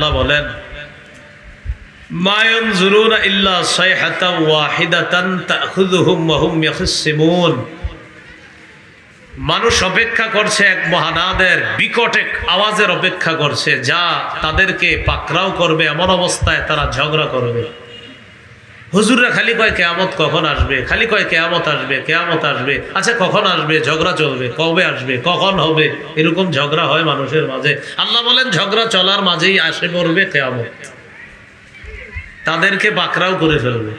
আল্লাহ বলেন, মা ইয়ানজুরুনা ইল্লা সাইহাতান ওয়াহিদাতান তাখুযুহুম ওয়া হুম ইয়াখসিমুন। মানুষ অপেক্ষা করছে এক মহানাদের বিকট এক আওয়াজের অপেক্ষা করছে, যা তাদেরকে পাকড়াও করবে। এমন অবস্থায় তারা ঝগড়া করবে। হুজুররা খালি কয় কিয়ামত কখন আসবে, খালি কয় কিয়ামত আসবে, কিয়ামত আসবে। আচ্ছা কখন আসবে? ঝগড়া চলবে, কবে আসবে, কখন হবে, এরকম ঝগড়া হয় মানুষের মাঝে। আল্লাহ বলেন ঝগড়া চলার মাঝেই আসে পড়বে কিয়ামত, তাদেরকে পাকড়াও করে ফেলবে।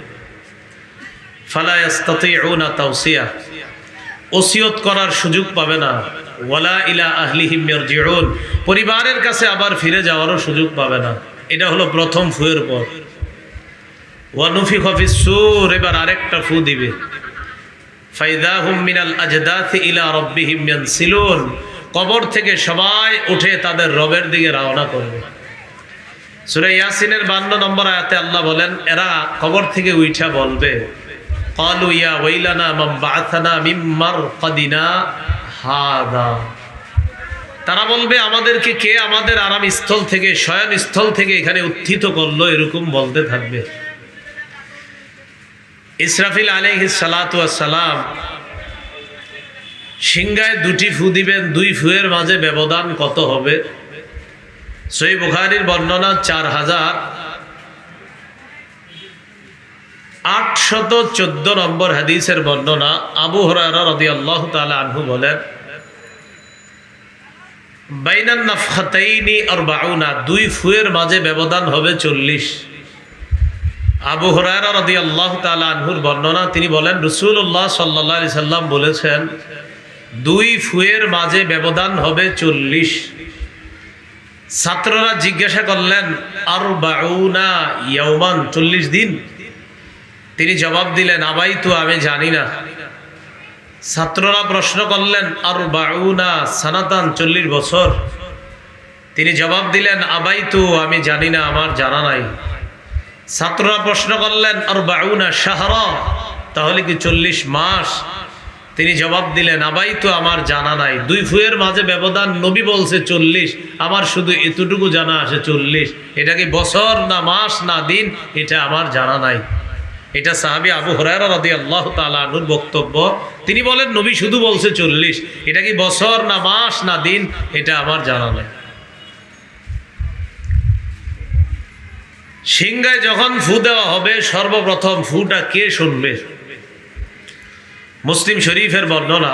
ফালা ইস্তাতিউনা তাওসিয়া, ওসিয়ত করার সুযোগ পাবে না। ওয়ালা ইলা আহলিহিম ইয়ারজিউন, পরিবারের কাছে আবার ফিরে যাওয়ারও সুযোগ পাবে না। এটা হলো প্রথম ফুয়ের পর। ওয়া নুফিখা ফিস সূর, এবার আরেকটা ফু দিবে। ফাইদা হুম মিনাল আজদাথি ইলা রাব্বিহিম ইয়ানসিলুন, কবর থেকে সবাই উঠে তাদের রবের দিকে রওনা করবে। সূরা ইয়াসিনের 52 নম্বর আয়াতে আল্লাহ বলেন, এরা কবর থেকে উঠা বলবে, ক্বালু ইয়া ওয়াইলানা মান বা'আথানা মিন মারকাদিনা হাযা, তারা বলবে আমাদেরকে কে আমাদের আরাম স্থল থেকে, শয়ন স্থল থেকে এখানে উত্থিত করলো, এরকম বলতে থাকবে। ইসরাফিল আলাইহিস সালাতু ওয়াস সালাম সিংহায় দুটি ফু দিবেন। দুই ফুয়ের মাঝে ব্যবধান কত হবে? সহিহ বুখারীর বর্ণনা 4814 নম্বর হাদিসের বর্ণনা। আবু হুরায়রা রাদিয়াল্লাহু তাআলা আনহু বলেন, বাইনান নাফখাতাইনি 40, দুই ফুয়ের মাঝে ব্যবধান হবে 40। আবু হুরায়রা রাদিয়াল্লাহু তাআলা আনহুর বর্ণনা, তিনি বলেন রাসূলুল্লাহ সাল্লাল্লাহু আলাইহি সাল্লাম বলেছেন, দুই ফুয়ের মাঝে ব্যবধান হবে 40। ছাত্ররা জিজ্ঞাসা করলেন, 40 ইয়াওমান, 40 দিন? তিনি জবাব দিলেন, আবাইতু, আমি জানি না। ছাত্ররা প্রশ্ন করলেন, 40 সানাতান, 40 বছর? তিনি জবাব দিলেন, আবাইতু, আমি জানি না, আমার জানা নাই। ছাত্ররা প্রশ্ন করলেন, 40 শাহরা, তাহলে কি 40 মাস? তিনি জবাব দিলেন, আবাইতু, আমার জানা নাই। দুই ফুয়ের মাঝে ব্যবধান, নবী বলছে 40, আমার শুধু এতটুকু জানা আছে 40। এটা কি বছর না মাস না দিন, এটা আমার জানা নাই। এটা সাহাবী আবু হুরায়রা রাদিয়াল্লাহু তাআলা আনহুর বক্তব্য। তিনি বলেন, নবী শুধু বলছে 40, এটা কি বছর না মাস না দিন, এটা আমার জানা নাই। সিংহায় যখন ফু দেওয়া হবে, সর্বপ্রথম ফুটা কে শুনবে? মুসলিম শরীফের বর্ণনা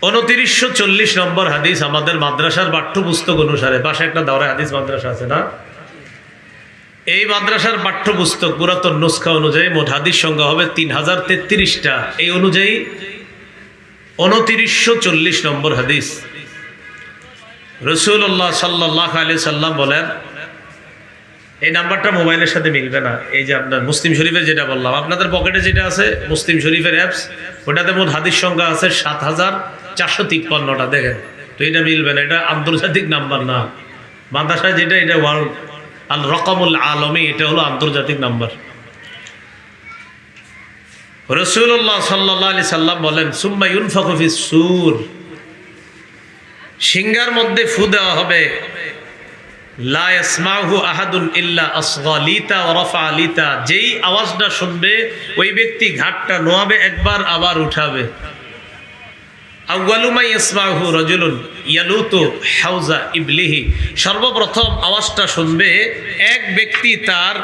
2940 নম্বর হাদিস। আমাদের মাদ্রাসার পাঠ্যপুস্তক অনুসারে, পাশে একটা দাওরা হাদিস মাদ্রাসা আছে না, এই মাদ্রাসার পাঠ্যপুস্তক পুরাতন নুসখা অনুযায়ী মোট হাদিস সংখ্যা হবে 3033টা। এই অনুযায়ী 2940 নম্বর হাদিস। রাসূলুল্লাহ সাল্লাল্লাহু আলাইহি সাল্লাম বলেন, এই নাম্বারটা মোবাইলের সাথে মিলবে না। এই যে আপনার মুসলিম শরীফের যেটা বললাম, আপনাদের পকেটে যেটা আছে মুসলিম শরীফের অ্যাপস, ওটাতে মোট হাদিস সংখ্যা আছে 7453টা। দেখেন তো, এটা মিলবে না, এটা আন্তর্জাতিক নাম্বার না। মাদ্রাসায় যেটা, এটা ওয়ার্ল্ড আল রকমুল আলমী, এটা হলো আন্তর্জাতিক নাম্বার। রাসূলুল্লাহ সাল্লাল্লাহু আলাইহি সাল্লাম বলেন, সুম্মা ইউনফাখু ফিস সূর, সিংহার মধ্যে ফু দেওয়া হবে। লা ইয়াসমাউহু আহাদুন ইল্লা আসগা লিতা ওয়া রাফা লিতা, যেই আওয়াজটা শুনবে ওই ব্যক্তি ঘাটটা নোয়াবে একবার, আবার উঠাবে। আউয়ালু মা ইয়াসমাউহু রাজুলুন ইয়ালুতু হাউজা ইবলিহি, সর্বপ্রথম আওয়াজটা শুনবে এক ব্যক্তি তার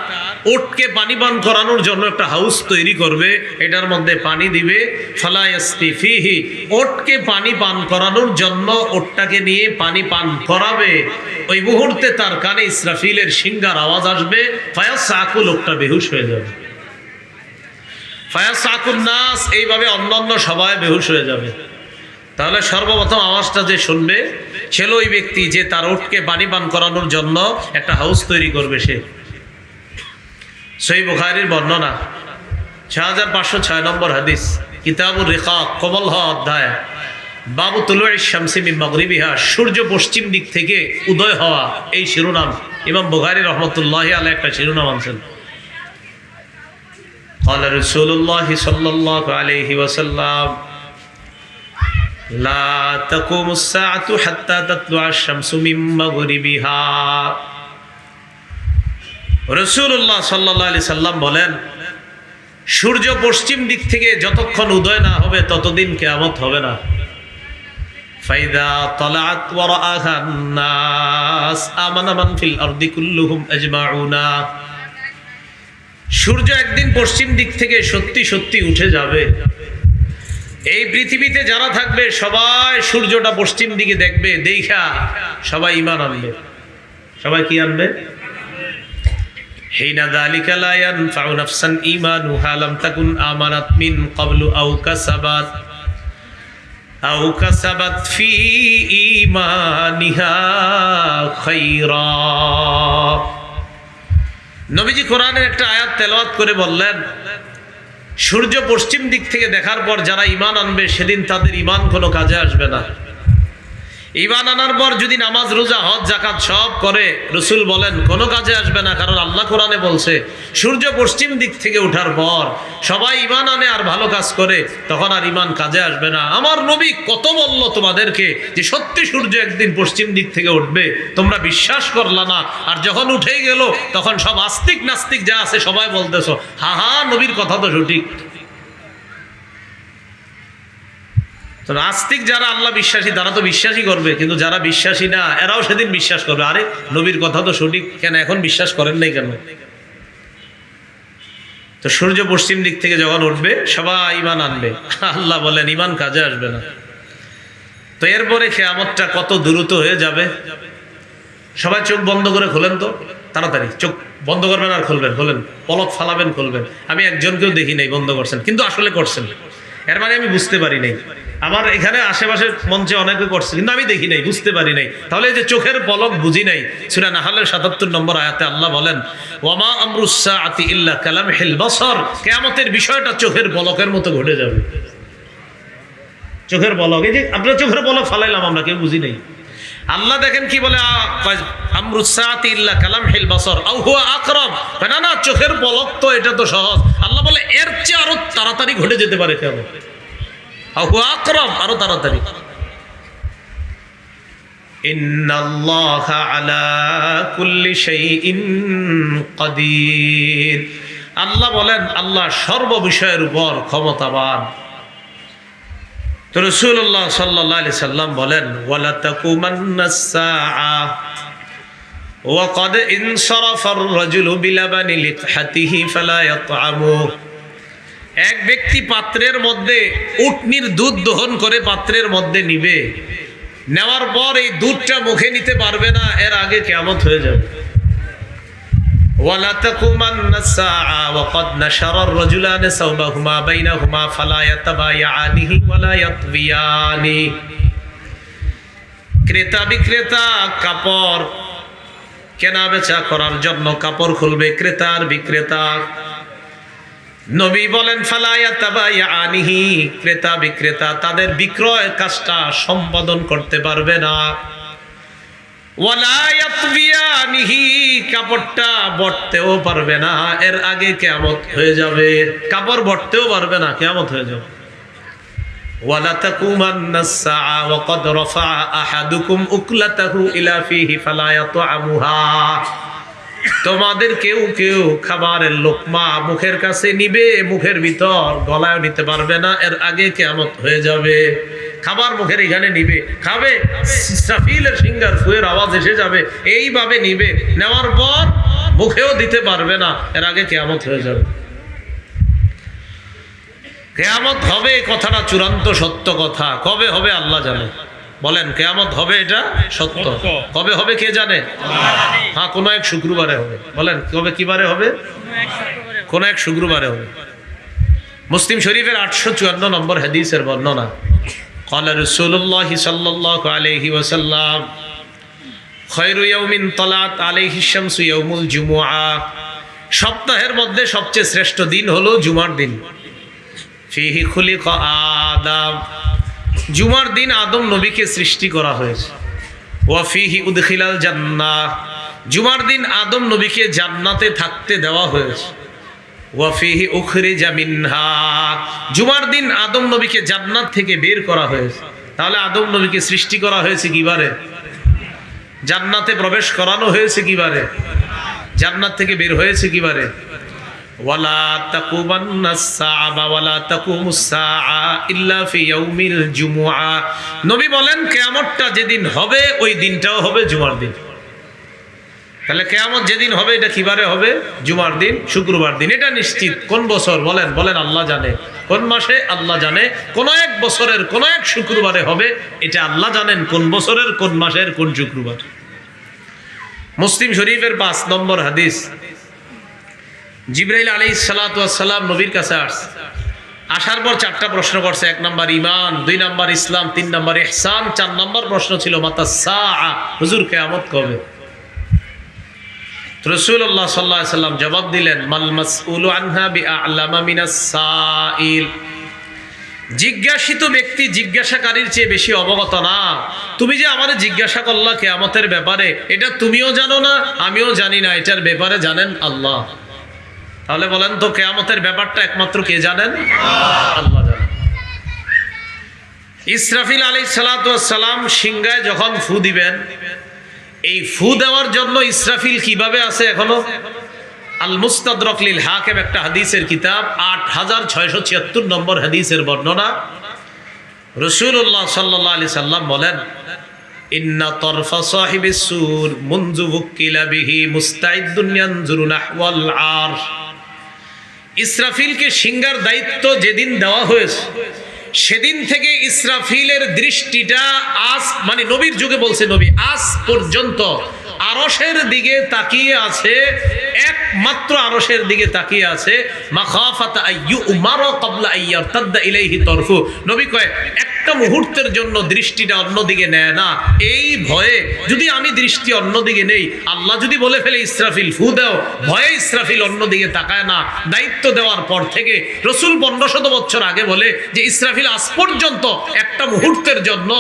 ওটকে পানি পান করানোর জন্য একটা হাউস তৈরি করবে, এটার মধ্যে পানি দিবে। ফালা ইয়াসকি ফিহি, ওটকে পানি পান করানোর জন্য ওটটাকে নিয়ে পানি পান করাবে। ওই মুহূর্তে তার কানে ইসরাফিলের সিংহার আওয়াজ আসবে। ফায়াসাকু, লোকটা বেহুশ হয়ে যাবে। ফায়াসাকুন নাস, এইভাবে অন্যান্য সবাই বেহুশ হয়ে যাবে। তাহলে সর্বপ্রথম আওয়াজটা যে শুনবে ছিল ওই ব্যক্তি যে তার উটকে পানি পান করানোর জন্য একটা হাউস তৈরি করবে সে। সহিহ বুখারীর বর্ণনা 6506 নম্বর হাদিস, কিতাবুর রিকাক, কোমল হওয়া অধ্যায়, বাবু তুলুই শামসি মিন মাগরিবিহা, সূর্য পশ্চিম দিক থেকে উদয় হওয়া, এই শিরোনাম ইমাম বুখারী রহমাতুল্লাহি আলাইহি একটা শিরোনাম আনছেন। قال رسول الله صلى الله عليه وسلم, লা তাকুমুস সাআতু হাত্তা তাতলুআ আশ-শামসু মিন মাগরিবিহা। রাসূলুল্লাহ সাল্লাল্লাহু আলাইহি সাল্লাম বলেন, সূর্য পশ্চিম দিক থেকে যতক্ষণ উদয় না হবে ততদিন কিয়ামত হবে না। ফাইদা তালাআত ওয়া রাআহা আন-নাস আমানা মান ফিল আরদি কুল্লুহুম আজমাউনা। সূর্য একদিন পশ্চিম দিক থেকে সত্যি সত্যি উঠে যাবে। এই পৃথিবীতে যারা থাকবে সবাই সূর্যটা পশ্চিম দিকে দেখবে, দেখা সবাই ঈমান আনবে। সবাই কি আনবে? হিনা যালিকা লা ইয়ানফাউ নাফসান ঈমানুহা লাম তাকুন আমানাত মিন ক্বাবলু আও কাসাবাত ফি ঈমানিহা খায়রা। নবীজি কোরআনের একটা আয়াত তেলাওয়াত করে বললেন, সূর্য পশ্চিম দিক থেকে দেখার পর যারা ঈমান আনবে সেদিন তাদের ঈমান কোনো কাজে আসবে না। ঈমান আনার পর যদি নামাজ রোজা হজ যাকাত সব করে, রাসূল বলেন কোনো কাজে আসবে না। কারণ আল্লাহ কোরআনে বলছে সূর্য পশ্চিম দিক থেকে ওঠার পর সবাই ঈমান আনে আর ভালো কাজ করে, তখন আর ঈমান কাজে আসবে না। আমার নবী কত বলল তোমাদেরকে যে সত্যি সূর্য একদিন পশ্চিম দিক থেকে উঠবে, তোমরা বিশ্বাস করলা না। আর যখন উঠেই গেল তখন সব আস্তিক নাস্তিক যা আছে সবাই বলতেছো হা হা নবীর কথা তো সঠিক। তো নাস্তিক যারা আল্লাহ বিশ্বাসী তারা তো বিশ্বাসই করবে, কিন্তু যারা বিশ্বাসী না এরাও সেদিন বিশ্বাস করবে, আরে নবীর কথা তো সঠিক, কেন এখন বিশ্বাস করেন নাই কেন? তো সূর্য পশ্চিম দিক থেকে যখন উঠবে সবাই ঈমান আনবে, আল্লাহ বলেন ঈমান কাজে আসবে না। তো এরপরে কিয়ামতটা কত দ্রুত হয়ে যাবে। সবাই চোখ বন্ধ করে খোলেন তো, তাড়াতাড়ি চোখ বন্ধ করবেন আর খুলবেন, খোলেন, পলক ফালাবেন খুলবেন। আমি একজনকেও দেখি নাই বন্ধ করছেন, কিন্তু আসলে করছেন। এর মানে আমি বুঝতে পারি নাই। আমার এখানে আশেপাশের মঞ্চে অনেকে করছে, কিন্তু আমি দেখি নাই, বুঝতে পারি নাই। তাহলে এই যে চোখের পলক বুঝি নাই, সূরা নাহলের ৭৭ নম্বর আয়াতে আল্লাহ বলেন ওয়ামা আমরুস সাআতি ইল্লা কালামহিল বাসার। কিয়ামতের বিষয়টা চোখের পলকের মতো ঘটে যাবে। চোখের পলক, এই যে আপনার চোখের পলক ফালাইলাম আমরা, কেউ বুঝি নাই। আল্লাহ দেখেন কি বলে, আমরুস সাআতি ইল্লা কালামহিল বাসার আও হুয়া আকরাব। না না, চোখের পলক তো এটা তো সহজ। আল্লাহ বলে এর চেয়ে আরো তাড়াতাড়ি ঘটে যেতে পারে কিয়ামত, আও হুয়া আকরাব, আরো তাড়াতাড়ি। ইন্নাল্লাহা আলা কুল্লি শাইইন কাদির। আল্লাহ বলেন আল্লাহ সর্ব বিষয়ের উপর ক্ষমতাবান। তো রাসূলুল্লাহ সাল্লাল্লাহু আলাইহি সাল্লাম বলেন ওয়ালা তাকুমান্নাস সাআ ওয়া ক্বাদ ইনসারাফার রাজুলু বিলাবানি লিকহাতিহি ফালা ইয়াতআমু। এক ব্যক্তি পাত্রের মধ্যে উটনির দুধ দহন করে পাত্রের মধ্যে নিবে, নেওয়ার পর এই দুধটা মুখে নিতে পারবে না, এর আগে কিয়ামত হয়ে যাবে। ওয়ালা তাকুমান্নাস সাআ ওয়া ক্বাদ নাশারার রাজুলানি সাওবাহুমা বাইনাহুমা ফালা ইয়াতাবায়ানিহি ওয়ালা ইয়াতবিয়ানি। ক্রেতা বিক্রেতা কাপড় কেনা বেচা করার জন্য কাপড় খুলবে ক্রেতা আর বিক্রেতা। নবী বলেন ফালা ইয়াতাবায়ানিহি, ক্রেতা বিক্রেতা তাদের বিক্রয় কাজটা সম্পাদন করতে পারবে না। ওয়ালা ইয়াতবিয়ানিহি, কাপড়টা বটতেও পারবে না, এর আগে কিয়ামত হয়ে যাবে। কাপড় বটতেও পারবে না, কিয়ামত হয়ে যাবে। ওয়ালা তাকুমান্নাস সাআ ওয়া ক্বাদ রাফা আহাদুকুম উকলাতাহু ইলা ফিহি ফালা ইয়াতআমুহা। তোমাদের কেউ কেউ খাবারের লোকমা মুখের কাছে নিবে, মুখের ভিতর গলায় নিতে পারবে না, এর আগে কিয়ামত হয়ে যাবে। খাবার মুখের এখানে নিবে, খাবে, ইসরাফিলের সিঙ্গার ফুয়ের আওয়াজ এসে যাবে, এইভাবে নিবে, নেওয়ার পর মুখেও দিতে পারবে না, এর আগে কিয়ামত হয়ে যাবে। কিয়ামত হবে, কথাটা চূড়ান্ত সত্য কথা। কবে হবে আল্লাহ জানে। বলেন কিয়ামত হবে, এটা সত্য। কবে হবে কে জানে? হ্যাঁ, কোনো এক শুক্রবারে হবে। বলেন কবে, কি বারে হবে? কোনো এক শুক্রবারে হবে। মুসলিম শরীফের 854 নম্বর হাদিসের বর্ণনা। قال رسول الله صلى الله عليه وسلم خير يوم طلعت عليه الشمس يوم الجمعة। সপ্তাহের মধ্যে সবচেয়ে শ্রেষ্ঠ দিন হলো জুমার দিন। ফিহি খুলিকা আদম, জুমার দিন আদম নবীকে সৃষ্টি করা হয়েছে। ওয়া ফিহি উদখিলাল জান্নাহ, জুমার দিন আদম নবীকে জান্নাতে থাকতে দেওয়া হয়েছে। ওয়া ফিহি উখরিজা মিনহা, জুমার দিন আদম নবীকে জান্নাত থেকে বের করা হয়েছে। তাহলে আদম নবীকে সৃষ্টি করা হয়েছে কিবারে? জান্নাতে প্রবেশ করানো হয়েছে কিবারে? জান্নাত থেকে বের হয়েছে কিবারে? ওয়ালা তাকুবান্নাস সাআবা ওয়ালা তাকুমুস সাআ ইল্লা ফি ইয়াউমিল জুমুআ। নবী বলেন কিয়ামতটা যেদিন হবে ওই দিনটাও হবে জুমার দিন। তাহলে কিয়ামত যেদিন হবে এটা কিবারে হবে? জুমার দিন, শুক্রবার দিন। এটা নিশ্চিত। কোন বছর বলেন? বলেন আল্লাহ জানে। কোন মাসে? আল্লাহ জানে। কোন এক বছরের কোন এক শুক্রবারে হবে, এটা আল্লাহ জানেন কোন বছরের কোন মাসের কোন শুক্রবার। মুসলিম শরীফের 5 নম্বর হাদিস। জিবরাইল আলাইহিস সালাতু ওয়াস সালাম নবীর কাছে আসছে। আসার পর 4টা প্রশ্ন করছে। 1 নাম্বার ঈমান, 2 নাম্বার ইসলাম, 3 নাম্বার ইহসান, 4 নাম্বার প্রশ্ন ছিল মাতা সাআ, হুজুর কিয়ামত কবে? রাসূলুল্লাহ সাল্লাল্লাহু আলাইহি সাল্লাম জবাব দিলেন, মাল মাসউলু আনহা বিআ'লামা মিনাস সাইল। জিজ্ঞাসিত ব্যক্তি জিজ্ঞাসাকারীর চেয়ে বেশি অবগত না। তুমি যে আমারে জিজ্ঞাসা করলা কিয়ামতের ব্যাপারে, এটা তুমিও জানো না, আমিও জানি না, এটার ব্যাপারে জানেন আল্লাহ। তাহলে বলেন তো কিয়ামতের ব্যাপারটা একমাত্র কে জানেন? আল্লাহ জানেন। ইসরাফিল আলাইহিস সালাতু ওয়াস সালাম সিংহায় যখন ফু দিবেন, এই ফু দেওয়ার জন্য ইসরাফিল কিভাবে আছে এখনো? আল মুস্তাদরাক লিল হাকিম একটা হাদিসের কিতাব, 8676 নম্বর হাদিসের বর্ণনা। রাসূলুল্লাহ সাল্লাল্লাহু আলাইহি সাল্লাম বলেন, ইন্না তরফা সাহিবিস সুর মুনযু ওয়াকিলা বিহি মুস্তাইদুন ইয়ানজুরু নাহওয়াল আরশ। ইসরাফিলকে সিংহার দায়িত্ব যেদিন দেওয়া হয়েছে, সেদিন থেকে ইসরাফিলের দৃষ্টিটা আজ, মানে নবীর যুগে বলছে নবী, আজ পর্যন্ত আরশের দিকে তাকিয়ে আছে, একমাত্র আরশের দিকে তাকিয়ে আছে। মাখাফাতা আইয়ু উমারা ক্বাবলা আইয়ারতাদ্দা ইলাইহি তরফু। নবী কয় একটা মুহূর্তের জন্য দৃষ্টিটা অন্যদিকে নেয় না, এই ভয়ে যদি আমি দৃষ্টি অন্যদিকে নেই, আল্লাহ যদি বলে ফেলে ইসরাফিল ফু দাও, ভয়ে ইসরাফিল অন্যদিকে তাকায় না। দায়িত্ব দেওয়ার পর থেকে রাসূল 1500 বছর আগে বলে যে ইসরাফিল আজ পর্যন্ত একটা মুহূর্তের জন্য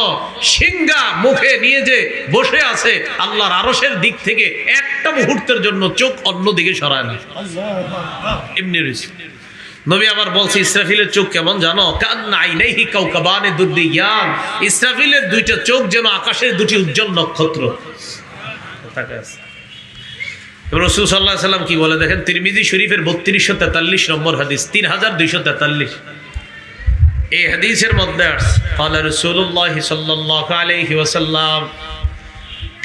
সিংহা মুখে নিয়ে যে বসে আছে, আল্লাহর আরশের দিক থেকে একটা মুহূর্তের জন্য চোখ অন্যদিকে সরায় না। এমনি রয়েছে। নবী আবার বলছে ইসরাফিলের চোখ কেমন জানো? কান্না আইনাইহি কাওকাবানে দুরদিয়ান। ইসরাফিলের 2টা চোখ যেন আকাশের 2টি উজ্জ্বল নক্ষত্র। রাসূল সাল্লাল্লাহু আলাইহি সাল্লাম কি বলে দেখেন, তিরমিজি শরীফের 3243 নম্বর হাদিস, 3243। এই হাদিসের মধ্যে আছে, قال رسول الله صلى الله عليه وسلم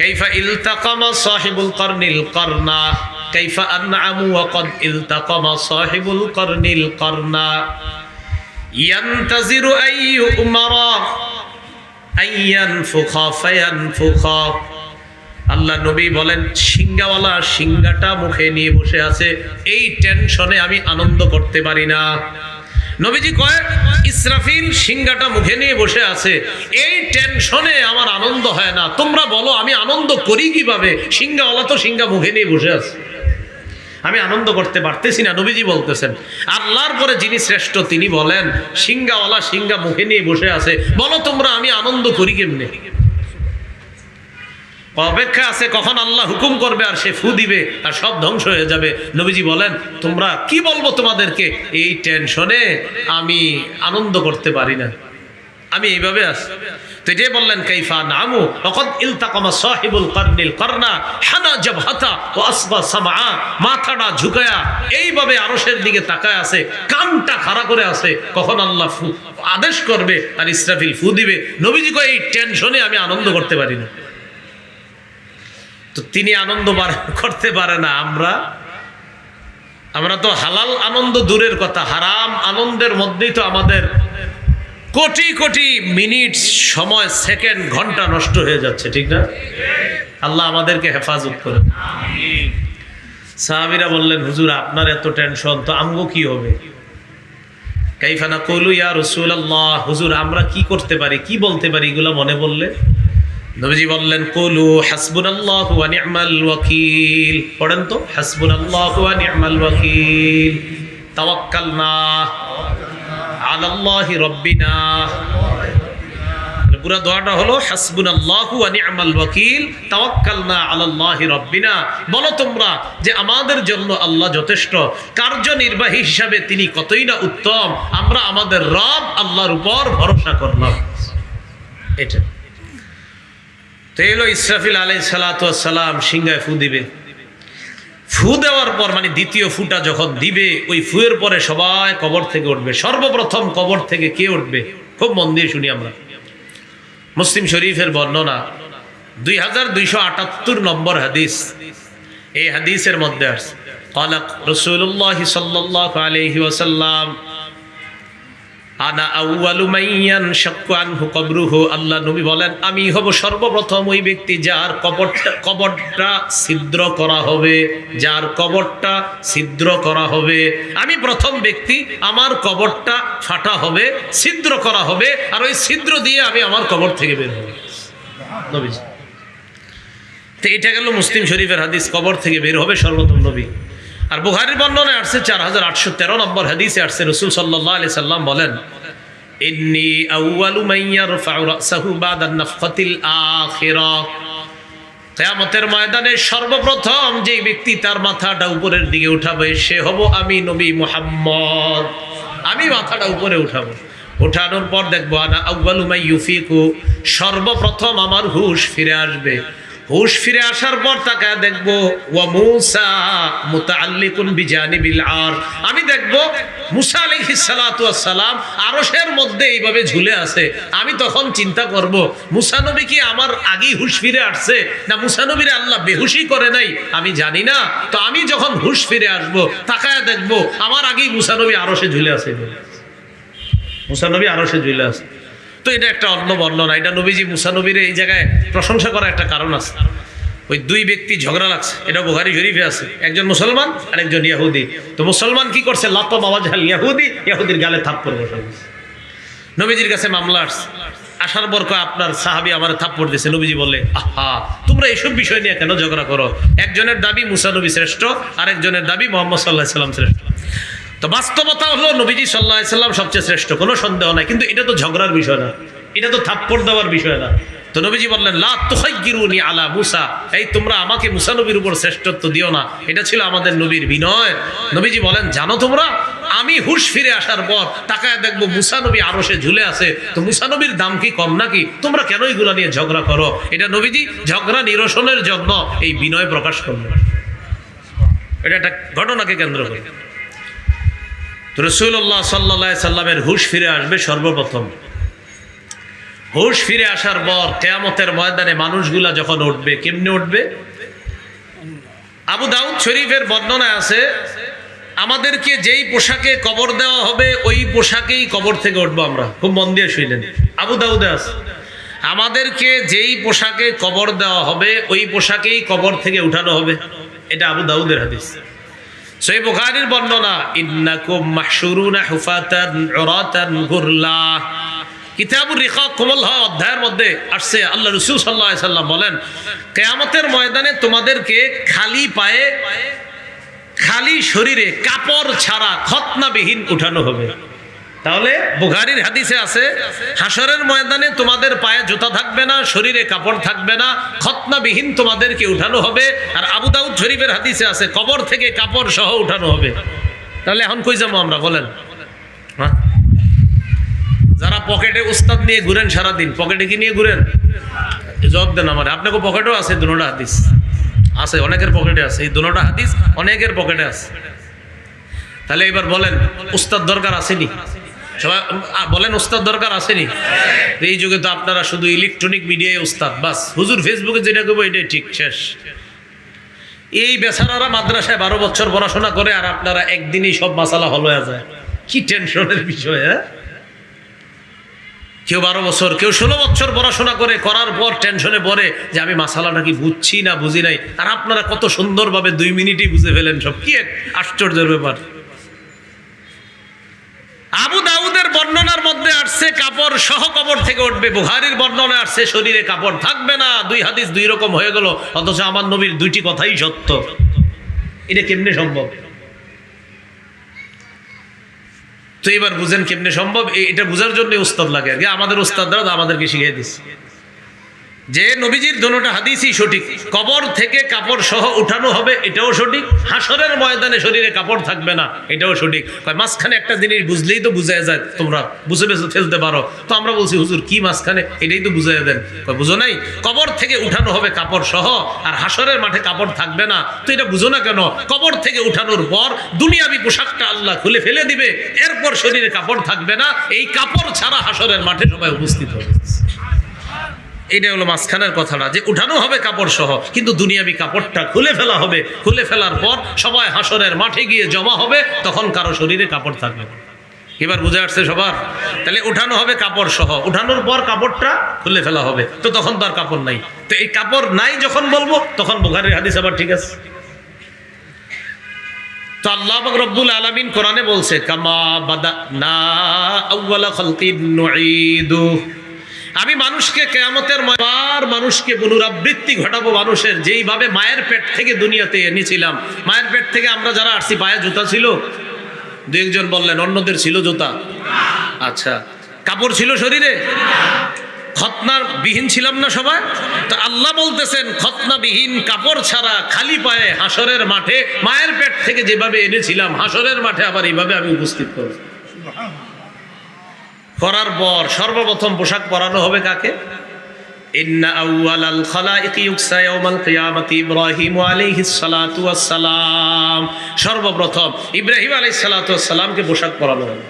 كيف التقم صاحب القرن القرن كيف أنعم وقد التقم صاحب القرن القرن ينتظر أن يؤمر أن ينفخ فينفخ। আল্লাহ নবী বলেন সিংহাওয়ালা সিংহাটা মুখে নিয়ে বসে আছে, এই টেনশনে আমি আনন্দ করতে পারি না। নবীজি কয় ইসরাফিল সিংহাটা মুখে নিয়ে বসে আছে, এই টেনশনে আমার আনন্দ হয় না। তোমরা বলো আমি আনন্দ করি কিভাবে? সিংহাওয়ালা তো সিংহা মুখে নিয়ে বসে আছে, আমি আনন্দ করতে পারতেছি না। নবীজি বলতেছেন আল্লাহর পরে যিনি শ্রেষ্ঠ তিনি বলেন সিংহাওয়ালা সিংহা মুখে নিয়ে বসে আছে, বলো তোমরা আমি আনন্দ করি কেমনে? অপেক্ষা আছে কখন আল্লাহ হুকুম করবে আর সে ফু দিবে আর সব ধ্বংস হয়ে যাবে। নবীজি বলেন তোমরা কি বলবো তোমাদেরকে, এই টেনশনে আমি আনন্দ করতে পারি না, আমি এইভাবে আছি। তো এটাই বললেন কাইফা নামু ওয়াকাদ ইলতাকামা সাহিবুল কারনিল কারনা হানা জাবহাতা ওয়া আসবা সামআ। মাথাটা ঝুঁকায়া এইভাবে আরশের দিকে তাকায় আছে, কানটা খাড়া করে আছে, কখন আল্লাহ ফু আদেশ করবে আর ইসরাফিল ফু দিবে। নবীজি কয় এই টেনশনে আমি আনন্দ করতে পারি না। তো তিনি আনন্দ করতে পারে না, আমরা তো হালাল আনন্দ দূরের কথা, হারাম আনন্দের মধ্যেই তো আমাদের কোটি কোটি মিনিট সময় সেকেন্ড ঘন্টা নষ্ট হয়ে যাচ্ছে, ঠিক না? আল্লাহ আমাদেরকে হেফাজত করে। সাহাবীরা বললেন হুজুর আপনার এত টেনশন, তো আমগো কি হবে? কাইফা নাকুলু ইয়া রাসূলুল্লাহ, হুজুর আমরা কি করতে পারি, কি বলতে পারি এগুলো মনে পড়লে? নবীজি বললেন কুলু হাসবুনাল্লাহু ওয়া নি'মাল ওয়াকিল। পড়েন তো হাসবুনাল্লাহু ওয়া নি'মাল ওয়াকিল, তাওয়াক্কালনা আলাল্লাহি রাব্বিনা। পুরো দোয়াটা হলো হাসবুনাল্লাহু ওয়া নি'মাল ওয়াকিল তাওয়াক্কালনা আলাল্লাহি রাব্বিনা। বলো তোমরা যে আমাদের জন্য আল্লাহ যথেষ্ট, কার্যনির্বাহী হিসাবে তিনি কতই না উত্তম, আমরা আমাদের রব আল্লাহর উপর ভরসা করলাম। এটা তো এলো ইসরাফিল আলাইহিস সালাতু ওয়াস সালাম সিংহায় ফু দিবে। ফু দেওয়ার পর মানে দ্বিতীয় ফুটা যখন দিবে, ওই ফুয়ের পরে সবাই কবর থেকে উঠবে। সর্বপ্রথম কবর থেকে কে উঠবে? খুব মন দিয়ে শুনি আমরা। মুসলিম শরীফের বর্ণনা 2278 নম্বর হাদিস। এই হাদিসের মধ্যে আছে قال رسول الله صلى الله عليه وسلم আনা আউয়ালু মান ইয়ানশাক্কু আনহু কবরুহু। আল্লাহ নবী বলেন, আমি হব সর্বপ্রথম ওই ব্যক্তি যার কবরটা ছিদ্র করা হবে, যার কবরটা ছিদ্র করা হবে। আমি প্রথম ব্যক্তি, আমার কবরটা ফাটা হবে, ছিদ্র করা হবে, আর ওই ছিদ্র দিয়ে আমি আমার কবর থেকে বের হব। নবীজি তো এটা গেল মুসলিম শরীফের হাদিস, কবর থেকে বের হবে সর্বপ্রথম নবী। আর বুখারীর বর্ণনায় আসছে 4813 নম্বর হাদিসে আসছে রাসূল সাল্লাল্লাহু আলাইহি সাল্লাম বলেন, ইন্নী আউয়ালু মান ইয়ারফাউ রাসাহু বাদা নাফখাতিল আখিরাহ। কিয়ামতের ময়দানে সর্বপ্রথম যে ব্যক্তি তার মাথাটা উপরের দিকে উঠাবে সে হব আমি নবী মুহাম্মদ। আমি মাথাটা উপরে উঠাবো, উঠানোর পর দেখবো আনা আউয়ালু মান ইউফিকু, সর্বপ্রথম আমার হুশ ফিরে আসবে। হুশ ফিরে আসার পর তাকে দেখবো ওয়া মূসা মুতাআল্লিকুন বিজানিবিল আর, আমি দেখবো মূসা আলাইহিস সালাতু ওয়াস সালাম আরশের মধ্যে এইভাবে ঝুলে আছে। আমি তখন চিন্তা করব, মূসা নবী কি আমার আগেই হুশ ফিরে আসছে, না মূসা নবীর আল্লাহ বেহুশি করে নাই, আমি জানি না। তো আমি যখন হুশ ফিরে আসবো তাকায় দেখবো আমার আগেই মূসা নবী আরশে ঝুলে আছে। মূসা নবী আরশে ঝুলে আছে। তো এটা একটা অন্য বর্ণনা। এটা নবীজি মূসা নবীর এই জায়গায় প্রশংসা করার একটা কারণ আছে। ওই দুই ব্যক্তি ঝগড়া লাগছে, এটা বুখারী শরীফে আছে, একজন মুসলমান আর একজন ইহুদি। তো মুসলমান কি করছে, লাতাম আওয়াজহাল ইহুদি, ইহুদির গালে থাপ্পড় বসায় দিয়েছে। নবীজির কাছে মামলা আসছে, আসার পর আপনার সাহাবী আমার থাপ্পড় দিয়েছে। নবীজি বলে, আহা তোমরা এইসব বিষয় নিয়ে কেন ঝগড়া করো? একজনের দাবি মূসা নবী শ্রেষ্ঠ, আরেকজনের দাবি মুহাম্মদ সাল্লাল্লাহু আলাইহি সাল্লাম শ্রেষ্ঠ। তো বাস্তবতা হলো নবীজি সাল্লাল্লাহু আলাইহি সাল্লাম সবচেয়ে শ্রেষ্ঠ, কোনো সন্দেহ নাই। কিন্তু এটা তো ঝগড়ার বিষয় না, এটা তো থাপ্পড় দেওয়ার বিষয় না। তো নবীজি বললেন, লা তুখাইয়িরুনি আলা মূসা, এই তোমরা আমাকে মূসা নবীর উপর শ্রেষ্ঠত্ব দিও না। এটা ছিল আমাদের নবীর বিনয়। নবীজি বলেন, জানো তোমরা আমি হুশ ফিরে আসার পর তাকায় দেখবো মূসা নবী আরশে ঝুলে আছে, তো মূসা নবীর দাম কি কম নাকি? তোমরা কেন এগুলা নিয়ে ঝগড়া করো? এটা নবীজি ঝগড়া নিরসনের জন্য এই বিনয় প্রকাশ করলেন। এটা একটা ঘটনাকে কেন্দ্র করে রাসূলুল্লাহ সাল্লাল্লাহু আলাইহি সাল্লামের হুশ ফিরে আসবে সর্বপ্রথম। হুশ ফিরে আসার পর কিয়ামতের ময়দানে মানুষগুলা যখন উঠবে, কেমনে উঠবে? আবু দাউদ শরীফের বর্ণনায় আছে, আমাদেরকে যেই পোশাকে কবর দেওয়া হবে ওই পোশাকেই কবর থেকে উঠবো আমরা। খুব মন দিয়ে শুনলেন, আবু দাউদে আছে, আমাদেরকে যেই পোশাকে কবর দেওয়া হবে ওই পোশাকেই কবর থেকে উঠানো হবে। এটা আবু দাউদের হাদিস। সহিহ বুখারীর বর্ণনা, ইন্নাকুম মাহশুরুনা হুফাতান উরাতান গুরলা। কিতাবুর রিকাক কোমল হওয়া অধ্যায়ের মধ্যে আসছে, আল্লাহ রাসূল সাল্লাল্লাহু আলাইহি সাল্লাম বলেন, কিয়ামতের ময়দানে তোমাদেরকে খালি পায়ে, খালি শরীরে, কাপড় ছাড়া, খতনাবিহীন উঠানো হবে। তাহলে বুখারীর হাদিসে আছে, হাসরের ময়দানে তোমাদের পায়ে জুতা থাকবে না, শরীরে কাপড় থাকবে না, খতনাবিহীন তোমাদেরকে উঠানো হবে। আর আবু দাউদ শরীফের হাদিসে আছে, কবর থেকে কাপড় সহ উঠানো হবে। তাহলে এখন কই যাবো আমরা বলেন? হ্যাঁ, যারা পকেটে উস্তাদ নিয়ে ঘুরেন সারাদিন, পকেটে কি নিয়ে ঘুরেন? জবাব দেন আমার। আপনাকে পকেটেও আছে দুটোটা হাদিস আছে, অনেকের পকেটে আছে, এই দুটোটা হাদিস অনেকের পকেটে আছে। তাহলে এবার বলেন, উস্তাদ দরকার আসেনি? সবাই বলেন, উস্তাদ দরকার আসেনি? এই যুগে তো আপনারা শুধু ইলেকট্রনিক মিডিয়ায় উস্তাদ, বাস হুজুর ফেসবুকে যেটা করবো এটাই ঠিক, শেষ। এই বেচারারা মাদ্রাসায় 12 বছর পড়াশোনা করে আর আপনারা একদিনই সব মাসালা হল হয়ে যায়। কি টেনশনের বিষয়! হ্যাঁ, কেউ 12 বছর, কেউ 16 বছর পড়াশোনা করে, করার পর টেনশনে পড়ে যে আমি মাসালাটা কি বুঝছি না বুঝি নাই। আর আপনারা কত সুন্দরভাবে 2 মিনিটেই বুঝে ফেলেন সব। কি এক আশ্চর্যের ব্যাপার! আবু দাউদের বর্ণনার মধ্যে আসছে কাপড় সহ কবর থেকে উঠবে, বুখারীর বর্ণনায় আসছে শরীরে কাপড় থাকবে না। দুই হাদিস দুই রকম হয়ে গেল, অথচ আমার নবীর দুইটি কথাই সত্য। এটা কেমনে সম্ভব? তো এবার বুঝেন কেমনে সম্ভব। এটা বুঝার জন্য উস্তাদ লাগে আর কি। আমাদের উস্তাদরা আমাদেরকে শিখিয়ে দিচ্ছে। যে নবীজির দোনোটা হাদিসই সঠিক, কবর থেকে কাপড় সহ উঠানো হবে এটাও সঠিক, হাসরের ময়দানে শরীরে কাপড় থাকবে না এটাও সঠিক। মাঝখানে একটা জিনিস বুঝলেই তো বুঝাই যায়, তোমরা বুঝে বেঁচে ফেলতে পারো। তো আমরা বলছি হুজুর কি মাঝখানে, এটাই তো বুঝাই দেন। বুঝো নাই কবর থেকে উঠানো হবে কাপড় সহ, আর হাসরের মাঠে কাপড় থাকবে না। তো এটা বুঝো না কেন? কবর থেকে উঠানোর পর দুনিয়াবি পোশাকটা আল্লাহ খুলে ফেলে দিবে, এরপর শরীরে কাপড় থাকবে না। এই কাপড় ছাড়া হাসরের মাঠে সবাই উপস্থিত হবে। এইটা হলো মাঝখানের কথাটা, যে উঠানো হবে কাপড় সহ, কিন্তু দুনিয়াবি কাপড়টা খুলে ফেলা হবে। খুলে ফেলার পর সবাই হাসরের মাঠে গিয়ে জমা হবে, তখন কারো শরীরে কাপড় থাকবে না। এবার বুঝে আসছে সবার? তাহলে উঠানো হবে কাপড় সহ, উঠানোর পর কাপড়টা খুলে ফেলা হবে, তো তখন তো আর কাপড় নাই। তো এই কাপড় নাই যখন বলবো, তখন বুখারীর হাদিস আবার ঠিক আছে। তো আল্লাহ পাক রব্বুল আলামিন কোরআনে বলছে, কামা বাদানা আউওয়ালা খালকিন নুঈদু, আমি মানুষকে কিয়ামতের ময়দানে মানুষকে পুনরাবৃত্তি ঘটাবো। মানুষের যেইভাবে মায়ের পেট থেকে দুনিয়াতে এনেছিলাম, মায়ের পেট থেকে আমরা যারা আসছি পায়ে জুতা ছিল? দু একজন বললেন। অন্যদের ছিল জুতা? আচ্ছা, কাপড় ছিল শরীরে? খতনার বিহীন ছিলাম না সবাই? তো আল্লাহ বলতেছেন খতনা বিহীন কাপড় ছাড়া খালি পায়ে হাসরের মাঠে মায়ের পেট থেকে যেভাবে এনেছিলাম, হাসরের মাঠে আবার এইভাবে আমি উপস্থিত করব। করার পর সর্বপ্রথম পোশাক পরানো হবে কাকে? ইন্না আউওয়ালাল খালাইকি ইউকসা ইয়াউমাল কিয়ামাতি ইব্রাহিম আলাইহিস সালাতু ওয়াস সালাম, সর্বপ্রথম ইব্রাহিম আলাইহিস সালাতু ওয়াস সালামকে পোশাক পরানো হবে।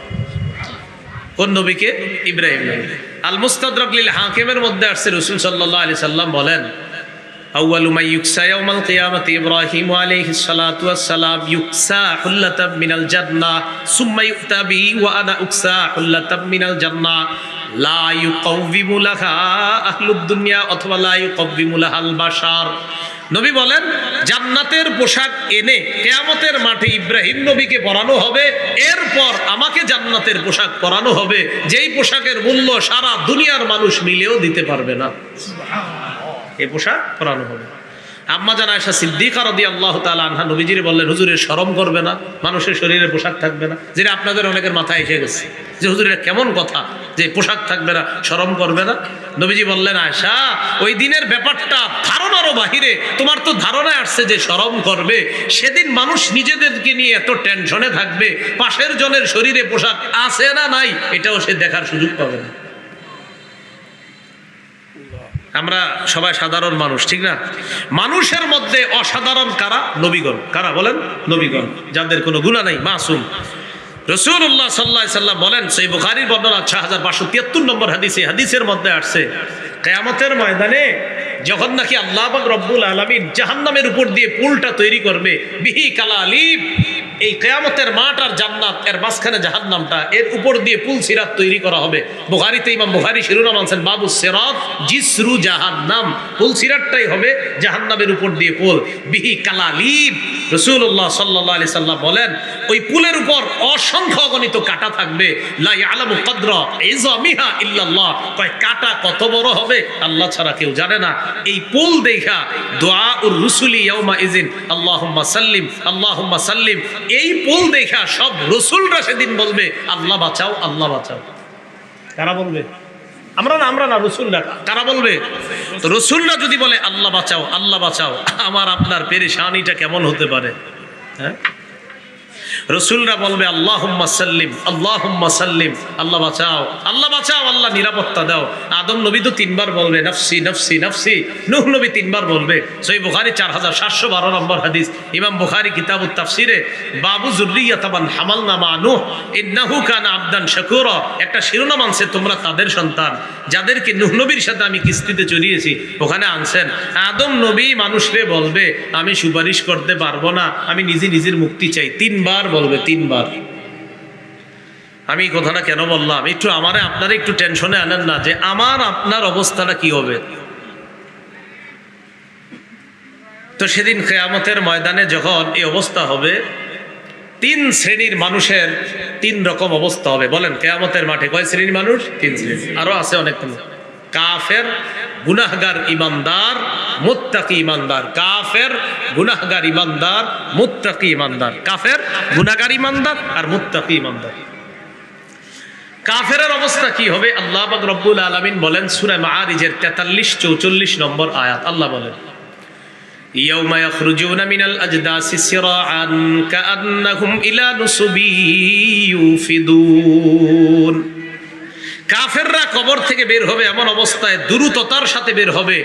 কোন নবীকে? ইব্রাহিম নবী। আল মুস্তাদরাক লিল হাকিমের মধ্যে আসছে রাসূল সাল্লাল্লাহু আলাইহি সাল্লাম বলেন, আউয়ালু মা ইউকসা ইয়াউমাল কিয়ামাতি ইব্রাহিম আলাইহিস সালাতু ওয়াস সালাম ইউকসা হুল্লাতাম মিনাল জান্নাহ সুম্মা ইউতা বিহি ওয়া আনা উকসা হুল্লাতাম মিনাল জান্নাহ লা ইউকাউবিমু লাহা আহলুদ দুনিয়া অথবা লা ইউকাউবিমু লাহাল বাশার। নবী বলেন জান্নাতের পোশাক এনে কিয়ামতের মাঠে ইব্রাহিম নবীকে পরানো হবে, এরপর আমাকে জান্নাতের পোশাক পরানো হবে, যেই পোশাকের মূল্য সারা দুনিয়ার মানুষ মিলেও দিতে পারবে না। এই পোশাক পরানো হবে। আম্মা জান আয়েশা সিদ্দিকা রাদিয়াল্লাহু তাআলা আনহা নবীজিরে বললেন, হুজুরের শরম করবে না? মানুষের শরীরে পোশাক থাকবে না? যেটা আপনাদের অনেকের মাথায় এসে গেছে যে হুজুরের কেমন কথা, যে পোশাক থাকবে না, শরম করবে না? নবীজি বললেন, আয়েশা ওই দিনের ব্যাপারটা ধারণারও বাহিরে। তোমার তো ধারণায় আসছে যে শরম করবে, সেদিন মানুষ নিজেদেরকে নিয়ে এত টেনশনে থাকবে, পাশের জনের শরীরে পোশাক আছে না নাই এটাও সে দেখার সুযোগ পাবে না। আমরা সবাই সাধারণ মানুষ, ঠিক না? মানুষের মধ্যে অসাধারণ কারা? নবীগণ। কারা বলেন? নবীগণ, যাদের কোনো গুনাহ নাই, মাসুম। রাসূলুল্লাহ সাল্লাল্লাহু আলাইহি সাল্লাম বলেন, সহিহ বুখারীর বর্ণনা 6573 নম্বর হাদিসে, হাদিসের মধ্যে আসছে কিয়ামতের ময়দানে যখন নাকি আল্লাহ পাক রব্বুল আলামিন জাহান্নামের উপর দিয়ে পুলটা তৈরি করবে, বিহি কালালিব, এই কিয়ামতের মাঠ আর জান্নাত এর মাঝখানে জাহান্নামটা, এর উপর দিয়ে পুল সিরাত তৈরি করা হবে। বুখারীতে ইমাম বুখারী শিরোনাম আনছেন বাবু সিরাত জিসরু জাহান্নাম, পুল সিরাতটাই হবে জাহান্নামের উপর দিয়ে পুল, বিহি কালালিব। রাসূলুল্লাহ সাল্লাল্লাহু আলাইহি সাল্লাম বলেন ওই পুলের উপর অসংখ্য অগণিত কাঁটা থাকবে, লা ইয়ালামু কদরা ইযামিহা ইল্লাল্লাহ, কয় কাঁটা কত বড় হবে আল্লাহ ছাড়া কেউ জানে না। এই পুল দেখা দুআউর রুসুলি ইয়াউমা ইযিন আল্লাহুম্মা সাল্লিম আল্লাহুম্মা সাল্লিম, এই পুল দেখা সব রাসূলরা সেদিন বলবে আল্লাহ বাঁচাও, আল্লাহ বাঁচাও। কারা বলবে? আমরা না, রাসূলরা। কারা বলবে? তো রাসূলরা যদি বলে আল্লাহ বাঁচাও, আল্লাহ বাঁচাও, আমার আপনার পেরেশানিটা কেমন হতে পারে? হ্যাঁ, রাসূলরা বলবে আল্লাহুম্মা সাল্লিম আল্লাহুম্মা সাল্লিম, আল্লাহ বাঁচাও, আল্লাহ বাঁচাও, আল্লাহ নিরাপত্তা দাও। আদম নবী তো 3 বার বলবে নাফসি নাফসি নাফসি, নূহ নবী 3 বার বলবে। সহিহ বুখারী 4712 নম্বর হাদিস, ইমাম বুখারী কিতাবুত তাফসিরে বাবু যুররিয়াত মান হামালনা মা নূহ ইন্নাহু কানা আবদান শাকুরা, একটা শিরোনাম আনছে তোমরা তাদের সন্তান যাদেরকে নূহ নবীর সাথে আমি কিস্তিতে চড়িয়েছি। ওখানে আনছেন আদম নবী মানুষরে বলবে আমি সুপারিশ করতে পারবো না, আমি নিজের মুক্তি চাই, 3 বার বলবে, 3 বার। আমি এই কথাটা কেন বললাম? একটু আমারে আপনারা একটু টেনশনে আনেন না যে আমার আপনার অবস্থাটা কি হবে। তো সেদিন কিয়ামতের ময়দানে যখন এই অবস্থা হবে, 3 শ্রেণীর মানুষের 3 রকম অবস্থা হবে। বলেন কিয়ামতের মাঠে কয় শ্রেণীর মানুষ? 3 শ্রেণী। আরো আছে অনেক, কাফের, গুনাহগার, ইমানদার, মুত্তাকি ইমানদার। কাফের, গুনাহগার, ইমানদার, মুত্তাকি ইমানদার। কাফের, গুনাহগার, ইমানদার আর মুত্তাকি ইমানদার। কাফেরের অবস্থা কি হবে? আল্লাহ পাক রব্বুল আলামিন বলেন সূরা মাআরিজের 43-44 নম্বর আয়াত, আল্লাহ বলেন ইয়াউমা ইয়াখরুজুনা মিনাল আজদাসি সিরাআন কাআন্নাহুম ইলা নুসুবি ইউফিদুন। কাফেররা কবর থেকে বের হবে এমন অবস্থায় দ্রুততার সাথে বের হবে,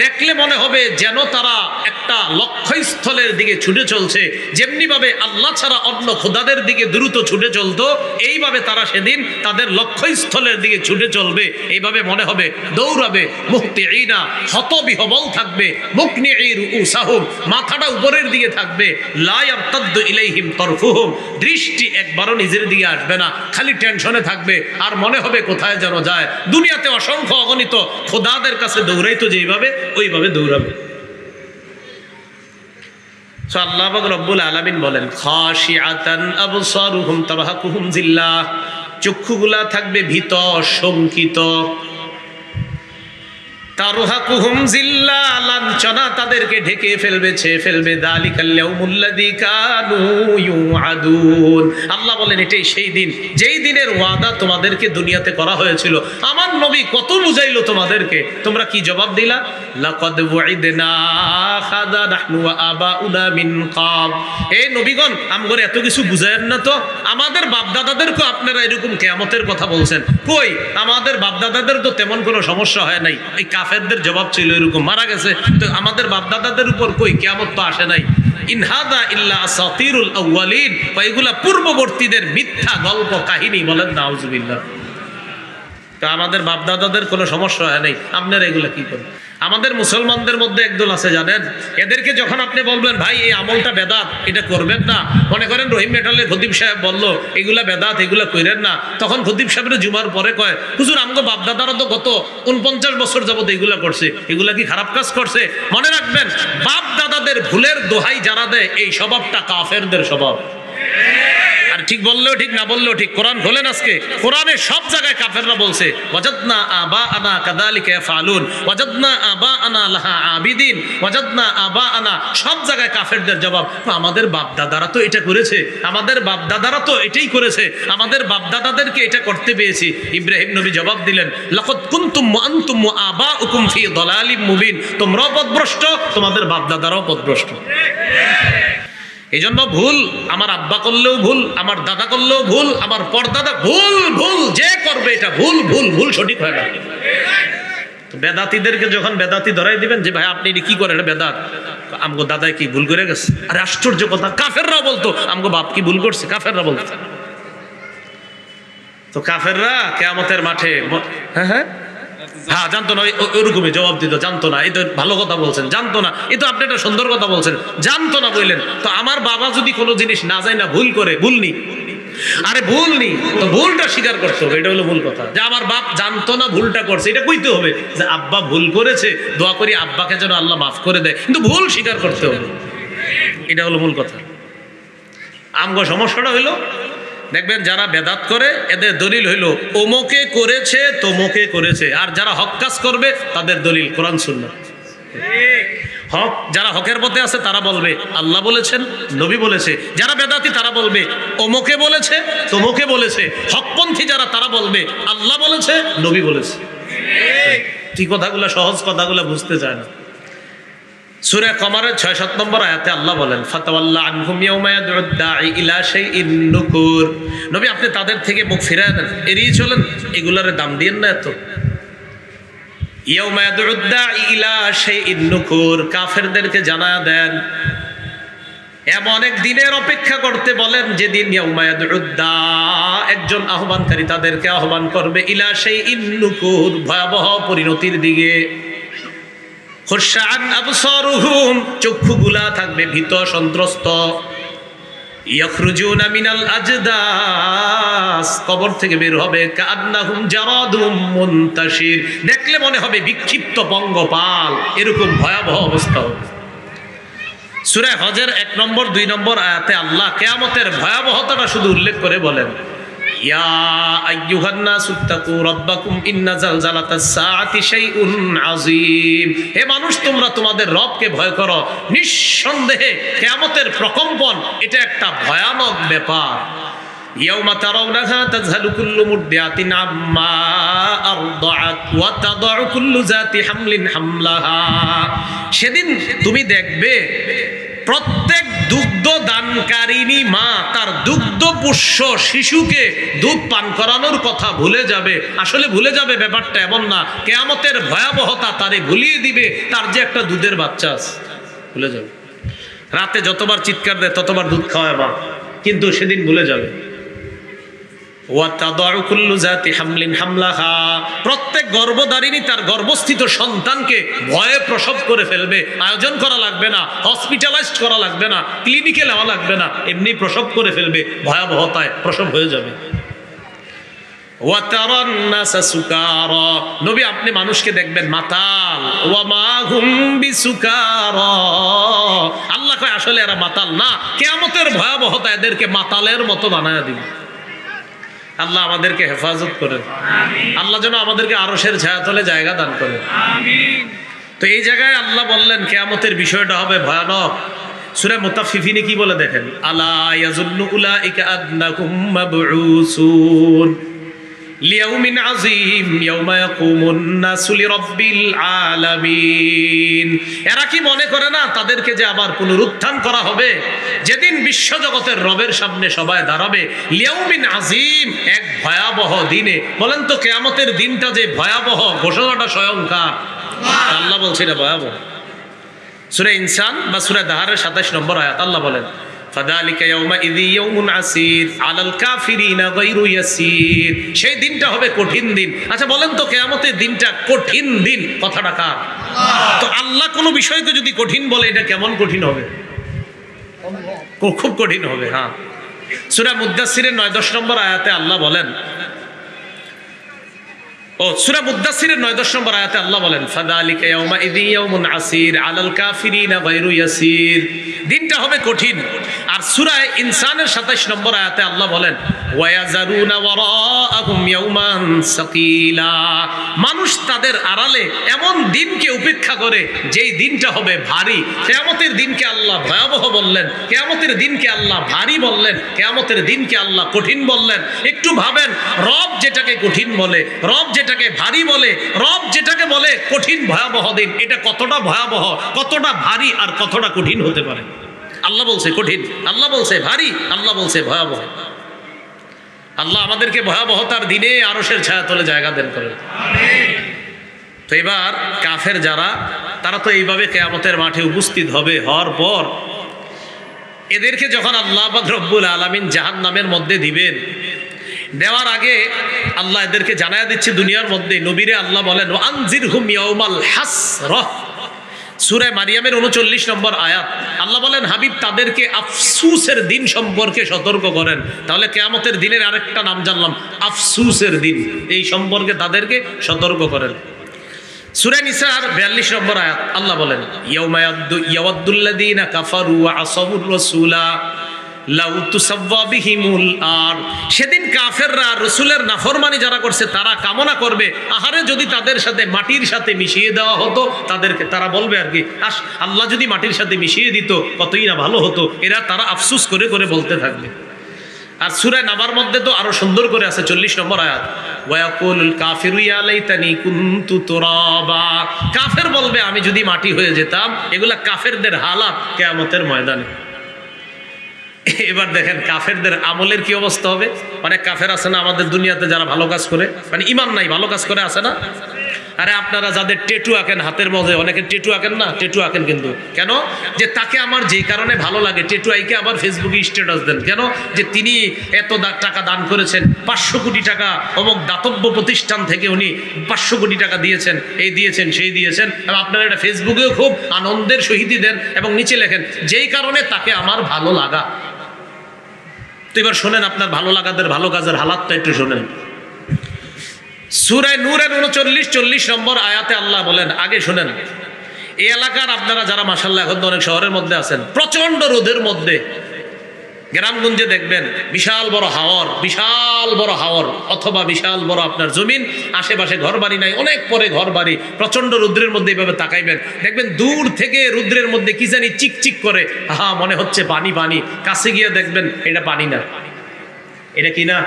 দেখলে মনে হবে যেন তারা একটা লক্ষ্যস্থলের দিকে ছুটে চলছে। যেমনি ভাবে আল্লাহ ছাড়া অন্য খোদাদের দিকে দ্রুত ছুটে চলতো, এইভাবে তারা সেদিন তাদের লক্ষ্যস্থলের দিকে ছুটে চলবে। এইভাবে মনে হবে দৌড়াবে। মুহতিঈনা, হতবিহবল থাকবে। মুকনিঈ রুউসাহুম, মাথাটা উপরের দিকে থাকবে। লা ইয়ারতাদ্দু ইলাইহিম তারফুহুম, দৃষ্টি একবারও নিজের দিকে আসবে না, খালি টেনশনে থাকবে। আর মনে হবে কোথায় যেন যায়। দুনিয়াতে অসংখ্য অগণিত খোদাদের কাছে দৌড়াইতো যেইভাবে, ওইভাবে দৌড়াবে। আল্লাহ পাক রব্বুল আলামিন বলেন খাশিআতান আবসারুহুম তারহাকুহুম জিল্লাহ, চক্ষুগুলা থাকবে ভীত শঙ্কিত। তারহাকুহুম জিল্লাহ, লাঞ্ছনা তাদেরকে ঢেকে ফেলবে, ছেয়ে ফেলবে। যালিকাল ইয়াউমুল্লাযী কানু ইউআদুন, আল্লাহ বলেন এটাই সেই দিন যেই দিনের ওয়াদা তোমাদেরকে দুনিয়াতে করা হয়েছিল। আমার নবী কত বুঝাইলো তোমাদেরকে, তোমরা কি জবাব দিলা? লাকাদ ওয়াইদনা খাযা নাহনু ওয়া আবাউনা মিন কাব। এই নবীগণ, আমগরে এত কিছু বুঝায়েন না তো। আমাদের বাপদাদাদেরকে আপনারা এরকম কিয়ামতের কথা বলছেন, কই আমাদের বাপদাদাদের তো তেমন কোনো সমস্যা হয় নাই। এই কাফেরদের জবাব ছিল এরকম, মারা গেছে তো আমাদের বাপদাদাদের উপর কই কিয়ামত তো আসে নাই। ইন হাদা ইল্লা আসাতিরুল আউয়ালিন, এগুলা পূর্ববর্তীদের মিথ্যা গল্প কাহিনী। বলেন নাউজুবিল্লাহ। তো আমাদের বাপদাদাদের কোনো সমস্যা হয় নাই, আপনারা এগুলা কি করেন? আমাদের মুসলমানদের মধ্যে একদল আছে জানেন, এদেরকে যখন আপনি বলবেন ভাই এই আমলটা বেদাত, এটা করবেন না, মনে করেন রহিম মেটালের খতিব সাহেব বললো এগুলা বেদাত, এগুলা কইরেন না, তখন খতিব সাহেবের জুমার পরে কয় হুজুর আমগো বাপদাদারা তো গত 49 বছর যাবত এগুলা করছে, এগুলা কি খারাপ কাজ করছে? মনে রাখবেন, বাপ দাদাদের ভুলের দোহাই যারা দেয় এই স্বভাবটা কাফেরদের স্বভাব। আর ঠিক বললেও ঠিক, না বললেও ঠিক। কোরআন খোলেন আজকে, কোরআনে সব জায়গায় কাফেররা বলছে ওয়াজাদনা আবাআনা কাযালিকা ইয়াফআলুন, ওয়াজাদনা আবাআনা লাহা আবিদিন, ওয়াজাদনা আবাআনা। সব জায়গায় কাফেরদের জবাব, আমাদের বাপ দাদারা তো এটা করেছে, আমাদের বাপ দাদারা তো এটাই করেছে, আমাদের বাপ দাদাদেরকে এটা করতে পেয়েছি। ইব্রাহিম নবী জবাব দিলেন লাকাদ কুনতুম ওয়া আনতুম ওয়া আবাউকুম ফি দালালিম মুবিন, তোমরাও পথভ্রষ্ট, তোমাদের বাপ দাদারাও পথভ্রষ্ট। এই জন্য ভুল আমার আব্বা করলেও ভুল, আমার দাদা করলেও ভুল, আমার পরদাদা ভুল, ভুল যে করবে এটা ভুল, ভুল, ভুল সঠিক হয় না। বেদাতিদেরকে যখন বেদাতি ধরাই দিবেন যে ভাই আপনি কি করেন বেদাত, আমগো দাদাই কি ভুল করে গেছে? আরে আশ্চর্য কথা, কাফেররা বলতো আমগো বাপ কি ভুল করছে, কাফেররা বলতো। তো কাফেররা কিয়ামতের মাঠে হ্যাঁ জানতো না, ওরকমই জবাব দিত, জানতো না। এই তো ভালো কথা বলছেন, জানতো না। এই তো আপনি একটা সুন্দর কথা বলছেন, জানতো না বললেন। তো আমার বাবা যদি কোনো জিনিস না যায় না, ভুল করে, ভুলনি, আরে ভুলনি তো ভুলটা স্বীকার করতে হবে। এটা হলো মূল কথা, যে আমার বাপ জানতো না ভুলটা করছে, এটা কইতে হবে যে আব্বা ভুল করেছে, দোয়া করি আব্বাকে যেন আল্লাহ মাফ করে দেয়, কিন্তু ভুল স্বীকার করতে হবে। এটা হলো মূল কথা। আমগো সমস্যাটা হইলো দেখবেন যারা বেদাত করে এদের দলিল হইল ওমকে করেছে তোমকে করেছে, আর যারা হক কাজ করবে তাদের দলিল কোরআন সুন্নাহ। হক যারা হকের পথে আছে তারা বলবে আল্লাহ বলেছেন, নবী বলেছে। যারা বেদাতি তারা বলবে ওমকে বলেছে তোমকে বলেছে। হকপন্থী যারা তারা বলবে আল্লাহ বলেছে, নবী বলেছে। ঠিক কথাগুলো, সহজ কথাগুলো বুঝতে চায় না। সূরা কমারের 6-7 নম্বর আয়াতে আল্লাহ বলেন ফাতাওয়াল্লা আনহুম ইয়াওমা ইয়াদউদ দাঈ ইলা শাইইন নুকুর, নবী আপনি তাদের থেকে মুখ ফিরায় দেন, এড়িয়ে চলেন, এগুলার দাম দিয়েন না এত। ইয়াওমা ইয়াদউদ দাঈ ইলা শাইইন নুকুর, কাফেরদেরকে জানায়া দেন এমন এক দিনের অপেক্ষা করতে বলেন যেদিন ইয়াওমা ইয়াদউদ দা, একজন আহ্বানকারী তাদেরকে আহ্বান করবে ইলা শাইইন নুকুর, ভয়াবহ পরিণতির দিকে। খুশআন আবসারুহুম, চক্ষুগুলা থাকবে ভীত সন্ত্রস্ত। ইয়াখরুজুনা মিনাল আজদাস, কবর থেকে বের হবে কান্নাহুম জারাদুম মুনতাশির, দেখলে মনে হবে বিক্ষিপ্ত পঙ্গপাল, এরকম ভয়াবহ অবস্থা হবে। সূরা হজের 1 নম্বর 2 নম্বর আয়াতে আল্লাহ কিয়ামতের ভয়াবহতাটা শুধু উল্লেখ করে বলেন ইয়া আইয়ুহান নাসু তাকু রাব্বাকুম ইন্না জালজালাতাস সাআতি শাইউন আযীম, হে মানুষ তোমরা তোমাদের রবকে ভয় করো, নিঃসন্দেহে কিয়ামতের প্রকম্পন এটা একটা ভয়ানক ব্যাপার। ইয়াউমা তারাউনাহা তাযহালু কুল্লু মুরদিআতিন আম্মা আরদাআত ওয়া তাদাউ কুল্লু যাতি হামলিন হামলাহা। সেদিন তুমি দেখবে প্রত্যেক দুগ্ধ দানকারিনী মা তার দুগ্ধপোষ্য শিশুকে দুধ পান করানোর কথা ভুলে যাবে। আসলে ভুলে যাবে ব্যাপারটা এমন না, কিয়ামতের ভয়াবহতা তারে ভুলিয়ে দিবে তার যে একটা দুধের বাচ্চা আছে, ভুলে যাবে। রাতে যতবার চিৎকার দেয় ততবার দুধ খাওয়ায় মা, কিন্তু সেদিন ভুলে যাবে। প্রত্যেক গর্ভধারিণী তার গর্ভস্থিত সন্তানকে ভয়ে প্রসব করে ফেলবে। আয়োজন করা লাগবে না, হসপিটালাইজড করা লাগবে না, ক্লিনিকে নেওয়া লাগবে না, এমনি প্রসব করে ফেলবে, ভয়াবহতায় প্রসব হয়ে যাবে। নবী আপনি মানুষকে দেখবেন মাতাল, আল্লাহ কয় আসলে এরা মাতাল না, কিয়ামতের ভয়াবহতা এদেরকে মাতালের মতো বানায় দিবে। আল্লাহ আমাদেরকে হেফাজত করেন, আল্লাহ যেন আমাদেরকে আরশের ছায়াতলে জায়গা দান করেন। তো এই জায়গায় আল্লাহ বললেন কিয়ামতের বিষয়টা হবে ভয়ানক। সূরা মুতাফফিফিনে কি বলে দেখেন, আলা ইয়াজুন্নু উলাইকা আন্নাকুম মাবউসুন লিয়াউমিন আযীম ইয়াউমা ইয়াকুমুন নাসু লিরাব্বিল আলামিন। এরা কি মনে করে না তাদেরকে যে আবার পুনরুত্থান করা হবে, যেদিন বিশ্বজগতের রবের সামনে সবাই দাঁড়াবে। লিয়াউমিন আযীম, এক ভয়াবহ দিনে। বলেন তো কিয়ামতের দিনটা যে ভয়াবহ, ঘোষণাটা স্বয়ং কার? আল্লাহ বলছে এটা ভয়াবহ। সূরা ইনসান বা সূরা দাহারের 27 নম্বর আয়াত আল্লাহ বলেন, ফাযালিকা ইয়াউমাইযি ইয়াউমুন আসীর আলাল কাফিরিনা গায়রু ইয়াসীর। সেই দিনটা হবে কঠিন দিন। আচ্ছা বলেন তো কিয়ামতের দিনটা কঠিন দিন কথাটা কার? তো আল্লাহ কোনো বিষয়কে যদি কঠিন বলে এটা কেমন কঠিন হবে? খুব কঠিন হবে। হ্যাঁ, সূরা মুদ্দাসসিরের 9-10 নম্বর আয়াতে আল্লাহ বলেন, সূরা মুদ্দাসসিরের 9-10 নম্বর আয়াতে আল্লাহ বলেন, ফাযালিকা ইয়াউমাইযি ইয়াউমুন আসীর আলাল কাফিরিনা গায়রু ইয়াসীর। দিনটা হবে কঠিন। আর সূরা ইনসানের 27 নম্বর আয়াতে আল্লাহ বলেন, ওয়ায়াযারুনা ওয়ারাআহুম ইয়াউমান সাকিলা। মানুষ তাদের আড়ালে এমন দিনকে উপেক্ষা করে যেই দিনটা হবে ভারী। কিয়ামতের দিনকে আল্লাহ ভয়াবহ বললেন, কিয়ামতের দিনকে আল্লাহ ভারী বললেন, কিয়ামতের দিনকে আল্লাহ কঠিন বললেন। একটু ভাবেন, রব যেটাকে কঠিন বলে, রব যেটাকে ভারী বলে, রব যেটাকে বলে কঠিন ভয়াবহ দিন, এটা কতটা ভয়াবহ, কতটা ভারী আর কতটা কঠিন হতে পারে। আল্লাহ বলছে কঠিন, আল্লাহ বলছে ভারী, আল্লাহ বলছে ভয়াবহ। আল্লাহ আমাদেরকে ভয়াবহতার দিনে আরশের ছায়াতলে জায়গা দেন করেন। তো এবার কাফের যারা, তারা তো এইভাবে কিয়ামতের মাঠে উপস্থিত হবে। হওয়ার পর এদেরকে যখন আল্লাহ পাক রব্বুল আলামিন জাহান্নামের মধ্যে দিবেন, দেওয়ার আগে আল্লাহ এদেরকে জানায়া দিচ্ছে দুনিয়ার মধ্যে। নবীরে আল্লাহ বলেন, আনজিরহুম ইয়াউমাল হাসরাহ। সূরা মারিয়ামের 39 নম্বর আয়াত আল্লাহ বলেন, হাবিব তাদেরকে আফসুসের দিন সম্পর্কে সতর্ক করেন। তাহলে কিয়ামতের দিনের আরেকটা নাম জানলাম, আফসুসের দিন। এই সম্পর্কে তাদেরকে সতর্ক করেন। সূরা নিসার 42 নম্বর আয়াত আল্লাহ বলেন, ইয়াউমা ইয়াওয়াদ্দুল্লাযীনা কাফারু ওয়া আসাবুর রাসূলা লাউ তুসাওয়া বিহিমুল আর। সেদিন কাফেররা রাসূলের নাফরমানি যারা করছে তারা কামনা করবে, আহারে যদি তাদের সাথে মাটির সাথে মিশিয়ে দেওয়া হতো তাদেরকে। তারা বলবে আর কি, আল্লাহ যদি মাটির সাথে মিশিয়ে দিত কতই না ভালো হতো। এরা তারা আফসোস করে করে বলতে থাকবে। আর সূরা নাবার মধ্যে তো আরো সুন্দর করে আছে 40 নম্বর আয়াত, ওয়ায়াকুলুল কাফিরু ইয়া লাইতানি কুনতু তুরাবা। কাফের বলবে আমি যদি মাটি হয়ে যেতাম। এগুলা কাফেরদের হালাত কিয়ামতের ময়দানে। এবার দেখেন কাফেরদের আমলের কি অবস্থা হবে। অনেক কাফের আছে না আমাদের দুনিয়াতে যারা ভালো কাজ করে, মানে ঈমান নাই ভালো কাজ করে, আছে না? আরে আপনারা যাদের টেটু আঁকেন হাতের মধ্যে, অনেকে টেটু আঁকেন না, টেটু আঁকেন কিন্তু কেন? যে তাকে আমার যেই কারণে ভালো লাগে, টেটু আইকে আবার ফেসবুকে স্ট্যাটাস দেন কেন? যে তিনি এত টাকা দান করেছেন, 500 কোটি টাকা অমুক দাতব্য প্রতিষ্ঠান থেকে উনি 500 কোটি টাকা দিয়েছেন, এই দিয়েছেন সেই দিয়েছেন। এবং আপনারা এটা ফেসবুকেও খুব আনন্দের সহিত দেন এবং নিচে লেখেন যেই কারণে তাকে আমার ভালো লাগা। তো এবার শোনেন আপনার ভালো লাগাদের ভালো কাজের হালাতটা একটু শোনেন। সূরা নূরের 39-40 নম্বর আয়াতে আল্লাহ বলেন, আগে শোনেন, এই এলাকার আপনারা যারা মাশাআল্লাহ এখন তো অনেক শহরের মধ্যে আছেন, প্রচন্ড রোদের মধ্যে গ্রামগঞ্জে দেখবেন বিশাল বড় হাওর অথবা বিশাল বড় আপনার জমিন, আশেপাশে ঘর বাড়ি নাই, অনেক পরে ঘর বাড়ি, প্রচন্ড রৌদ্রের মধ্যে এইভাবে তাকাইবেন, দেখবেন দূর থেকে রৌদ্রের মধ্যে কি জানি চিকচিক করে, মনে হচ্ছে পানি পানি, কাছে গিয়ে দেখবেন এটা পানি না। এবার দেখেন কাফেরদের আমলের কি অবস্থা হবে। অনেক কাফের আছে না আমাদের দুনিয়াতে যারা ভালো কাজ করে, মানে ঈমান নাই ভালো কাজ করে, আছে না? আরে আপনারা যাদের টেটু আঁকেন হাতের মধ্যে, অনেকে টেটু আঁকেন না, টেটু আঁকেন কিন্তু কেন? যে তাকে আমার যেই কারণে ভালো লাগে, যে তিনি এত টাকা দান করেছেন, 500 কোটি টাকা দিয়েছেন, এই দিয়েছেন সেই দিয়েছেন। এবং আপনারা এটা ফেসবুকেও খুব আনন্দের সহিত দেন এবং নিচে লেখেন যেই কারণে তাকে আমার ভালো লাগা। এটা কি না?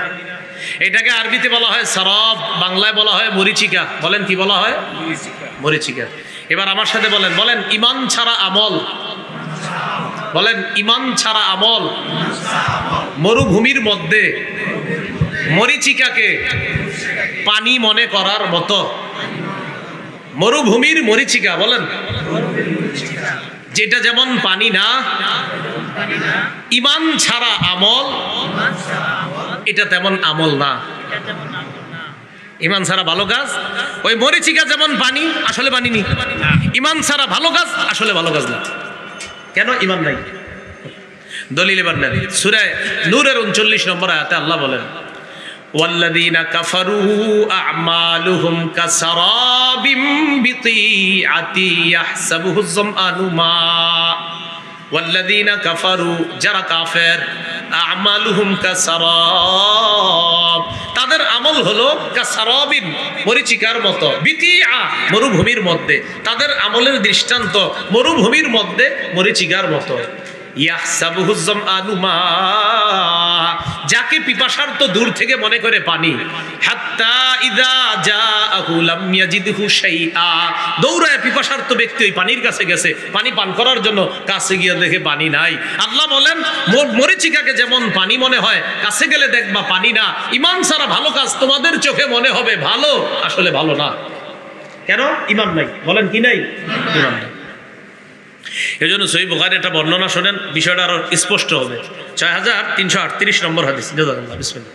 এটাকে আরবিতে বলা হয় সারাব, বাংলায় বলা হয় মরিচিকা। বলেন কি বলা হয়? মরিচিকা। এবার আমার সাথে বলেন, বলেন ইমান ছাড়া আমল। বলেন ইমান ছাড়া আমল। মরুভূমির মধ্যে মরিচিকাকে পানি মনে করার মতো। মরুভূমির মরিচিকা, বলেন যেটা যেমন পানি না, ইমান ছাড়া আমল এটা তেমন আমল না। ইমান ছাড়া ভালো কাজ, ওই মরিচিকা যেমন পানি, আসলে পানি নেই। ইমান ছাড়া ভালো কাজ আসলে ভালো কাজ না। কেন? ইমান নাই। দলিল এবার নেন, সূরা নূরের 39 নম্বর আয়াতে আল্লাহ বলেন, ওয়াল্লাযীনা কাফারু আ'মালুহুম কাসারাবিম বিতিআতি ইয়াহসাবুহু যামআনু মা। ওয়াল্লাযীনা কাফারু, যারা কাফের, আ'মালুহুম কাসারাব, তাদের আমল হলো কাসারাবিন, মরিচিকার মতো, বিতিআ, মরুভূমির মধ্যে। তাদের আমলের দৃষ্টান্ত মরুভূমির মধ্যে মরিচিকার মতো। ইয়াহসাবুহু যামআনু মা, যাকে পিপাসার্ত দূর থেকে মনে করে পানি। হাত্তা ইযা জাআহু লাম ইয়াজিদহু শাইআ, দৌড়ায় পিপাসার্ত ব্যক্তি ওই পানির কাছে গেছে পানি পান করার জন্য, কাছে গিয়ে দেখে পানি নাই। আল্লাহ বলেন মরিচিকাকে যেমন পানি মনে হয়, কাছে গেলে দেখবা পানি না। ইমান ছাড়া ভালো কাজ তোমাদের চোখে মনে হবে ভালো, আসলে ভালো না। কেন? ইমান নাই। বলেন কি নাই? ইমান নাই। এই জন্য সহিহ বুখারীর একটা বর্ণনা শোনেন, বিষয়টা আরো স্পষ্ট হবে। 6338 নম্বর হাদিস। বিসমিল্লাহ।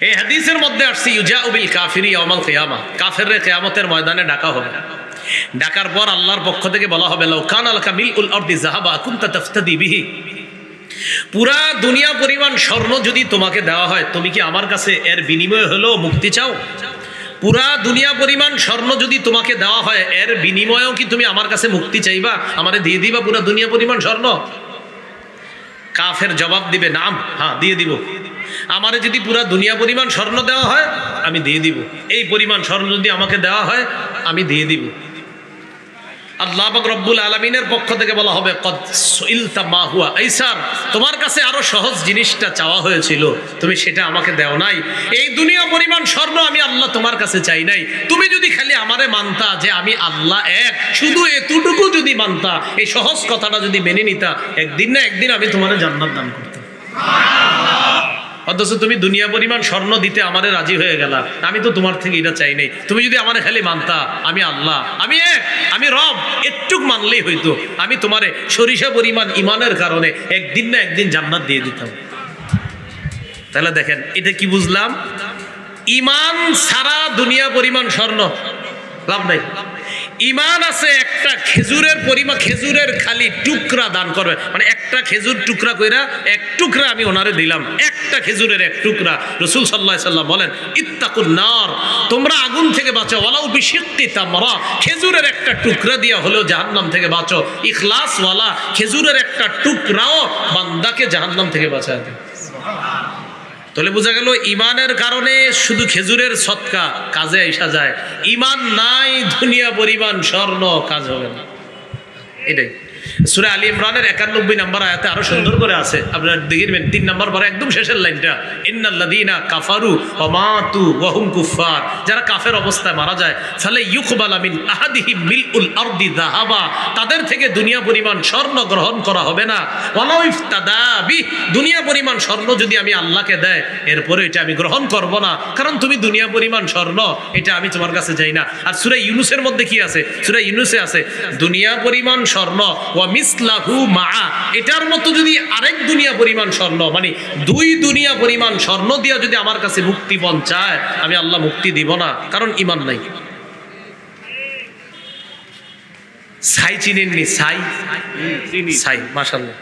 এই হাদিসের মধ্যে আসছে ইউজাউ বিল কাফিরি ইয়াউমাল কিয়ামা, কাফেররে কিয়ামতের ময়দানে ডাকা হবে। ডাকার পর আল্লাহর পক্ষ থেকে বলা হবে, লাউ কানা লাকা মিলউল আরদি যাহাবা কুনতা তাফতাদি বিহি, পুরা দুনিয়া পরিমাণ স্বর্ণ যদি তোমাকে দেওয়া হয়, তুমি কি আমার কাছে এর বিনিময়ে হলেও মুক্তি চাও? পুরা দুনিয়া পরিমাণ স্বর্ণ যদি তোমাকে দেওয়া হয়, এর বিনিময়েও কি তুমি আমার কাছে মুক্তি চাইবা? আমারে দিয়ে দিবা পুরা দুনিয়া পরিমাণ স্বর্ণ? কাফের জবাব দিবে, নাম, হ্যাঁ দিয়ে দিব। আমারে যদি পুরা দুনিয়া পরিমাণ স্বর্ণ দেওয়া হয় আমি দিয়ে দিব। এই পরিমাণ স্বর্ণ যদি আমাকে দেওয়া হয় আমি দিয়ে দিব। আল্লাহ পাক রব্বুল আলামিনের পক্ষ থেকে বলা হবে, কদ সুইলতা মা হুয়া আইসার, তোমার কাছে আরো সহজ জিনিসটা চাওয়া হয়েছিল, তুমি সেটা আমাকে দাও নাই। এই দুনিয়া পরিমাণ স্বর্ণ আমি আল্লাহ তোমার কাছে চাই নাই। তুমি যদি খালি আমারে মানতা যে আমি আল্লাহ এক, শুধু এতটুকু যদি মানতা, এই সহজ কথাটা যদি মেনে নিতা, একদিন না একদিন আমি তোমারে জান্নাত দান করতাম। অথচ তুমি দুনিয়া পরিমাণ স্বর্ণ দিতে আমারে রাজি হয়ে গেলা, আমি তো তোমার থেকে এটা চাই নাই। তুমি যদি আমারে খালি মানতা আমি আল্লাহ, আমি এক, আমি রব, একটুক মানলেই হইতো, আমি তোমারে সরিষা পরিমাণ ইমানের কারণে একদিন না একদিন জান্নাত দিয়ে দিতাম। তাহলে দেখেন এটা কি বুঝলাম? ইমান ছাড়া দুনিয়া পরিমাণ স্বর্ণ লাভ নাই। ইমান আছে একটা খেজুরের পরিমাণ, খেজুরের খালি টুকরা দান করবে, মানে একটা খেজুর টুকরা কইরা এক টুকরা আমি ওনারে দিলাম, একটা খেজুরের এক টুকরা। রাসূল সাল্লাল্লাহু আলাইহি সাল্লাম বলেন, ইত্তাকুন নার, তোমরা আগুন থেকে বাঁচো, ওয়ালাউ বিশিক্কি তামরা, খেজুরের একটা টুকরা দিয়া হলেও জাহান্নাম থেকে বাঁচো। ইখলাস ওয়ালা খেজুরের একটা টুকরাও বান্দাকে জাহান্নাম থেকে বাঁচায় দেয়। তাহলে বোঝা গেল ইমানের কারণে শুধু খেজুরের সদকা কাজে আসা যায়, ইমান নাই দুনিয়া পরিমাণ স্বর্ণ কাজ হবে না। এটাই সূরা আলী ইমরানের 91 নম্বর আয়াতে আরো সুন্দর করে আছে, আপনারা দেখবেন 3 নম্বর পরে একদম শেষের লাইনটা, ইন্নাল্লাযীনা কাফারু ওয়া মাতু ওয়া হুম কুফার, যারা কাফের অবস্থায় মারা যায়, ফালা ইউকবালা মিন আহাদিহিম মিলউল আরদি যাহাবা, তাদের থেকে দুনিয়া পরিমাণ স্বর্ণ গ্রহণ করা হবে না। ওয়ালাউ ইফতাদা বি, দুনিয়া পরিমাণ স্বর্ণ যদি আমি আল্লাহকে দেয়, এরপরে এটা আমি গ্রহণ করব না, কারণ তুমি দুনিয়া পরিমাণ স্বর্ণ, এটা আমি তোমার কাছে চাই না। আর সূরা ইউনূসের মধ্যে কি আছে? সূরা ইউনূসে আছে, দুনিয়া পরিমাণ স্বর্ণ ওয়া মিসলাহু মা, এটার মতো যদি আরেক দুনিয়া পরিমাণ স্বর্ণ, মানে দুই দুনিয়া পরিমাণ স্বর্ণ দিয়া যদি আমার কাছে মুক্তিপণ চায়, আমি আল্লাহ মুক্তি দিব না, কারণ ঈমান নাই। ছাই চিনেননি? ছাই, ছাই, মাশাআল্লাহ,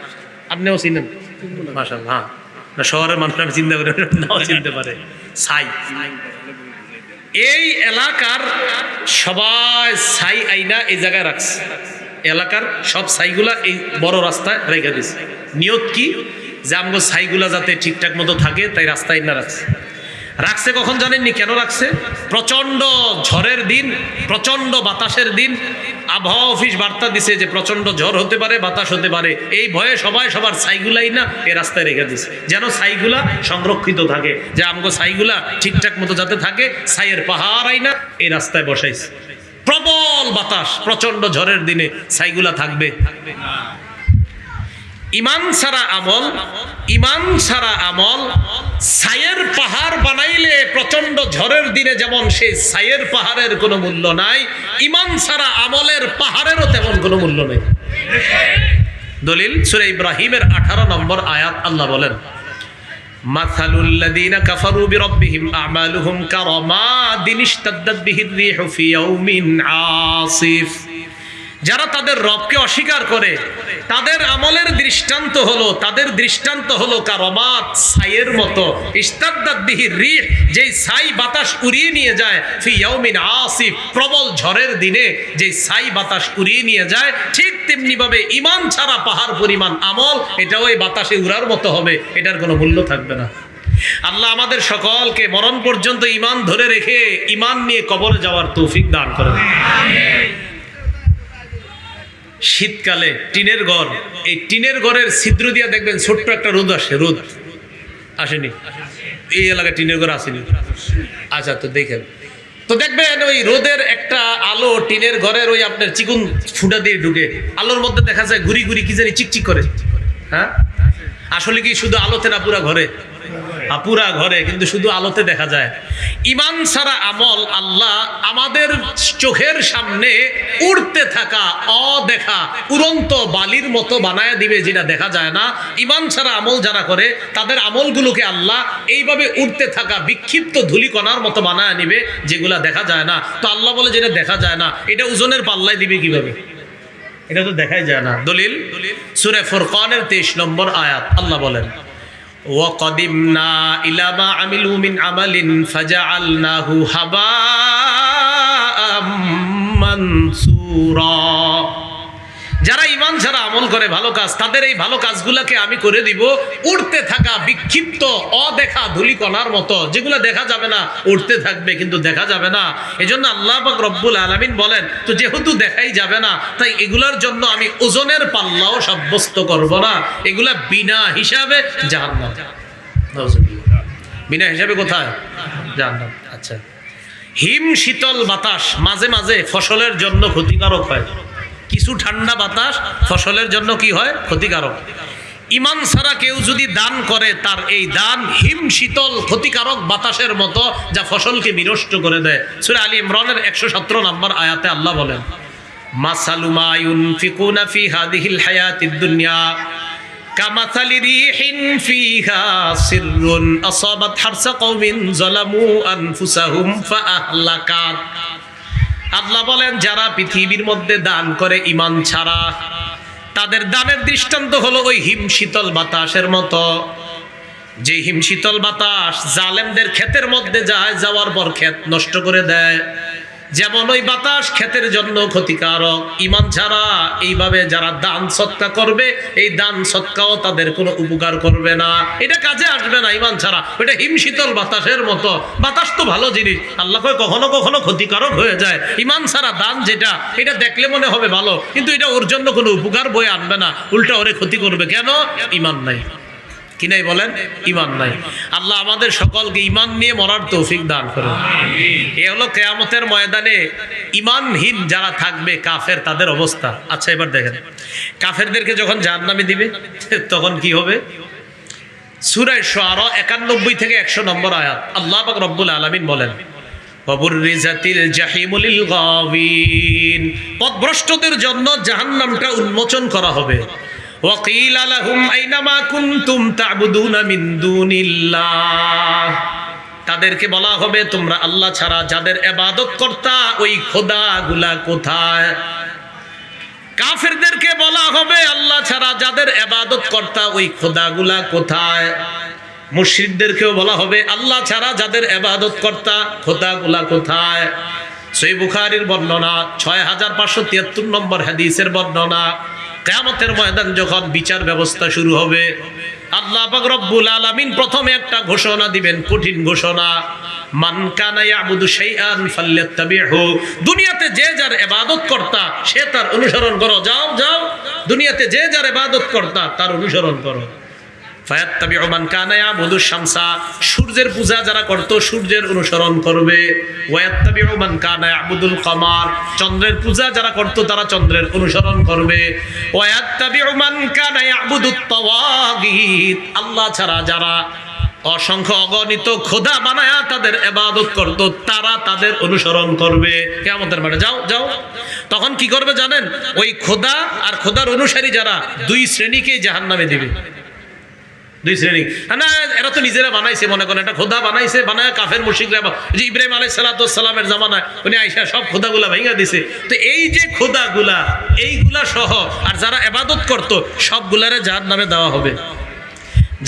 আপনিও চিনেন মাশাআল্লাহ। হ্যাঁ, না শহরের মানুষ আমি চিন্তা করি নাও চিনতে পারে। ছাই, এই এলাকার সবাই ছাই আইনা এই জায়গায় রাখছে, এলাকার সব ছাইগুলা এই বড় রাস্তায় রেখে দিছে। নিয়ত কি? যে আমগো ছাইগুলা যাতে ঠিকঠাক মতো থাকে, তাই রাস্তায় না রাখছে। রাখছে কখন জানেননি? কেন রাখছে? প্রচন্ড ঝড়ের দিন, প্রচন্ড বাতাসের দিন। আবহাওয়া অফিস বার্তা দিছে যে প্রচন্ড ঝড় হতে পারে, বাতাস হতে পারে। এই ভয়ে সবাই সবার ছাইগুলাই না এই রাস্তায় রেখে দিছে, যেন ছাইগুলা সংরক্ষিত থাকে, যে আমগো ছাইগুলা ঠিকঠাক মতো যাতে থাকে। ছাইয়ের পাহাড় আইনা এই রাস্তায় বসাইছে। প্রবল বাতাস, প্রচন্ড ঝড়ের দিনে ছাইগুলা থাকবে? ইমান ছাড়া আমল, ইমান ছাড়া আমল ছাইয়ের পাহাড় বানাইলে প্রচন্ড ঝড়ের দিনে যেমন সেই ছাইয়ের পাহাড়ের কোনো মূল্য নাই, ইমান ছাড়া আমলের পাহাড়েরও তেমন কোনো মূল্য নেই। দলিল সূরা ইব্রাহিমের 18 নম্বর আয়াত। আল্লাহ বলেন, মাসালুল লাযিনা কাফারু বিরাব্বিহিম আমালুহুম কারামাদিন ইশতাদ্দাত বিহির রিহু ফি ইয়াউমিন আসিফ। যারা তাদের রবকে অস্বীকার করে তাদের আমলের দৃষ্টান্ত হলো, তাদের দৃষ্টান্ত হলো কারামাত, ছাইয়ের মতো। ইশতাদ্দাত বিহির রিহ, যেই ছাই বাতাস উড়িয়ে নিয়ে যায়, ফি ইয়াউমিন আসিফ, প্রবল ঝড়ের দিনে যেই ছাই বাতাস উড়িয়ে নিয়ে যায়, ঠিক তেমনি ভাবে ঈমান ছাড়া পাহাড় পরিমাণ আমল এটাও এই বাতাসে উড়ার মতো হবে, এটার কোনো মূল্য থাকবে না। আল্লাহ আমাদের সকলকে মরণ পর্যন্ত ঈমান ধরে রেখে ঈমান নিয়ে কবরে যাওয়ার তৌফিক দান করেন। শীতকালে টিনের ঘর, এই টিনের ঘরের ছিদ্র দিয়া দেখবেন ছোট্ট একটা রোদ আসে। রোদ আসেনি? এই এলাকায় টিনের ঘর আসেনি? আচ্ছা, তো দেখেন তো দেখবেন ওই রোদের একটা আলো টিনের ঘরের ওই আপনার চিকুন ফুটা দিয়ে ঢুকে, আলোর মধ্যে দেখা যায় ঘুরি ঘুরি কি জানি চিকচিক করে। হ্যাঁ, আসলে কি শুধু আলোতে না পুরা ঘরে? পুরা ঘরে, কিন্তু শুধু আলোতে দেখা যায়। ঈমান ছাড়া আমল আল্লাহ আমাদের চোখের সামনে উড়তে থাকা অদেখা উড়ন্ত বালির মতো বানায় দিবে, যেটা দেখা যায় না। ঈমান ছাড়া আমল যারা করে তাদের আমলগুলোকে আল্লাহ এইভাবে উড়তে থাকা বিক্ষিপ্ত ধূলিকণার মতো বানায় নিবে, যেগুলা দেখা যায় না। তো আল্লাহ বলে যেটা দেখা যায় না এটা ওজনের পাল্লায় দিবে কিভাবে? এটা তো দেখাই যায় না। দলিল সূরা ফুরকানের 23 নম্বর আয়াত। আল্লাহ বলেন, وَقَدِمْنَا إِلَى مَا عَمِلُوا مِنْ عَمَلٍ فَجَعَلْنَاهُ هَبَاءً مَنْثُورًا। যারা ঈমান ছাড়া আমল করে ভালো কাজ, তাদের এই ভালো কাজগুলোকে আমি করে দিব উড়তে থাকা বিক্ষিপ্ত অদেখা ধূলিকণার মতো, যেগুলো দেখা যাবে না, উড়তে থাকবে কিন্তু দেখা যাবে না। এজন্য আল্লাহ পাক রব্বুল আলামিন বলেন, তো যেহেতু দেখাই যাবে না, তাই এগুলোর জন্য আমি ওজনের পাল্লাও সাব্যস্ত করব না, এগুলা বিনা হিসাবে জাহান্নাম। বিনা হিসাবে কোথায়? জাহান্নাম। আচ্ছা, হিম শীতল বাতাস মাঝে মাঝে ফসলের জন্য ক্ষতিকারক হয়। কিছু ঠান্ডা বাতাস ফসলের জন্য কি হয়? ক্ষতিকারক। ঈমান ছাড়া কেউ যদি দান করে, তার এই দান হিম শীতল ক্ষতিকারক বাতাসের মতো, যা ফসলকে বিনষ্ট করে দেয়। সূরা আলী ইমরানের 117 নম্বর আয়াতে আল্লাহ বলেন, মাসালু মা ইউনফিকুনা ফি হাদিহিল হায়াতিদ দুনিয়া কামাসালি রিহিন ফিহা সিররুন আসাবাত হারসা কওমিন যালামু আনফুসাহুম ফাআহলাকাত। আল্লাহ বলেন, যারা পৃথিবীর মধ্যে দান করে ঈমান ছাড়া, তাদের দানের দৃষ্টান্ত হলো ওই হিম শীতল বাতাসের মতো। যে হিম শীতল বাতাস জালেমদের ক্ষেতের মধ্যে যায়, যাওয়ার পর ক্ষেত নষ্ট করে দেয়, যেমন ওই বাতাস ক্ষেতের জন্য ক্ষতিকারক। ঈমান ছাড়া এইভাবে যারা দান সৎকা করবে, এই দান সৎকাও তাদের কোনো উপকার করবে না, এটা কাজে আসবে না ঈমান ছাড়া। ওইটা হিম শীতল বাতাসের মতো। বাতাস তো ভালো জিনিস, আল্লাহ কয় কখনো কখনো ক্ষতিকারক হয়ে যায়। ঈমান ছাড়া দান যেটা, এটা দেখলে মনে হবে ভালো, কিন্তু এটা ওর জন্য কোনো উপকার বয়ে আনবে না, উল্টা ওরে ক্ষতি করবে। কেন? ঈমান নাই। কি নাই বলেন? ঈমান নাই। আল্লাহ আমাদের সকলকে ঈমান নিয়ে মরার তৌফিক দান করুন। এ হলো কিয়ামতের ময়দানে ঈমানহীন যারা থাকবে কাফের, তাদের অবস্থা। আচ্ছা, এবার দেখেন কাফেরদেরকে যখন জাহান্নামে দিবে তখন কি হবে? সূরা শুআরা 91 থেকে 100 নম্বর আয়াত। আল্লাহ পাক রব্বুল আলামিন বলেন, ওয়াবুররিজাতিল জাহিমু লিল গাওয়িন। পথভ্রষ্টদের জন্য জাহান্নামটা উন্মোচন করা হবে। وَقِيلَ لَهُمْ أَيْنَ مَا كُنْتُمْ تَعْبُدُونَ مِنْ دُونِ اللَّهِ। তাদেরকে বলা হবে, তোমরা আল্লাহ ছাড়া যাদের ইবাদত করতা, ওই খোদাগুলা কোথায়? কাফেরদেরকে বলা হবে, আল্লাহ ছাড়া যাদের ইবাদত করতা, ওই খোদাগুলা কোথায়? মুশরিকদেরকেও বলা হবে, আল্লাহ ছাড়া যাদের ইবাদত করতা, খোদাগুলা কোথায়? সহিহ বুখারীর বর্ণনা, 6573 নম্বর হাদিসের বর্ণনা। কিয়ামতের ময়দান যখন বিচার ব্যবস্থা শুরু হবে, আল্লাহ পাক রব্বুল আলামিন প্রথমে একটা ঘোষণা দিবেন, কঠিন ঘোষণা, মান কানা ইয়াবুদু শাইআন ফাল্যাত্তাবিহু। দুনিয়াতে যে যার ইবাদত কর্তা সে তার অনুসরণ করো। যাও যাও, দুনিয়াতে যে যার ইবাদত কর্তা তার অনুসরণ করো। ফায়াত্তাবিউ মান কানা ইয়াবুদু শামসা, সূর্যের পূজা যারা করত সূর্যের অনুসরণ করবে। ওয়ায়াত্তাবিউ মান কানা ইয়াবুদুল কমার, চন্দ্রের পূজা যারা করত তারা চন্দ্রের অনুসরণ করবে। ওয়ায়াত্তাবিউ মান কানা ইয়াবুদুত তাওয়াগীত, আল্লাহ ছাড়া যারা অসংখ্য অগণিত খোদা বানায়া তাদের ইবাদত করত তারা তাদের অনুসরণ করবে। কিয়ামতের মাঠে যাও যাও, তখন কি করবে জানেন? ওই খোদা আর খোদার অনুসারী যারা দুই শ্রেণীকে জাহান্নামে দিবে। দুই শ্রেণী না, এরা তো নিজেরা বানাইছে, মনে করেন এটা খোদা বানাইছে, বানায় কাফের মুশরিকরা, যে ইব্রাহিম আলাইহিস সালামের জামানায় উনি আইসা সব খোদাগুলা ভেঙে দিছে। তো এই যে খোদাগুলা, এইগুলা সহ আর যারা ইবাদত করত সবগুলারে জাহান্নামে দেওয়া হবে।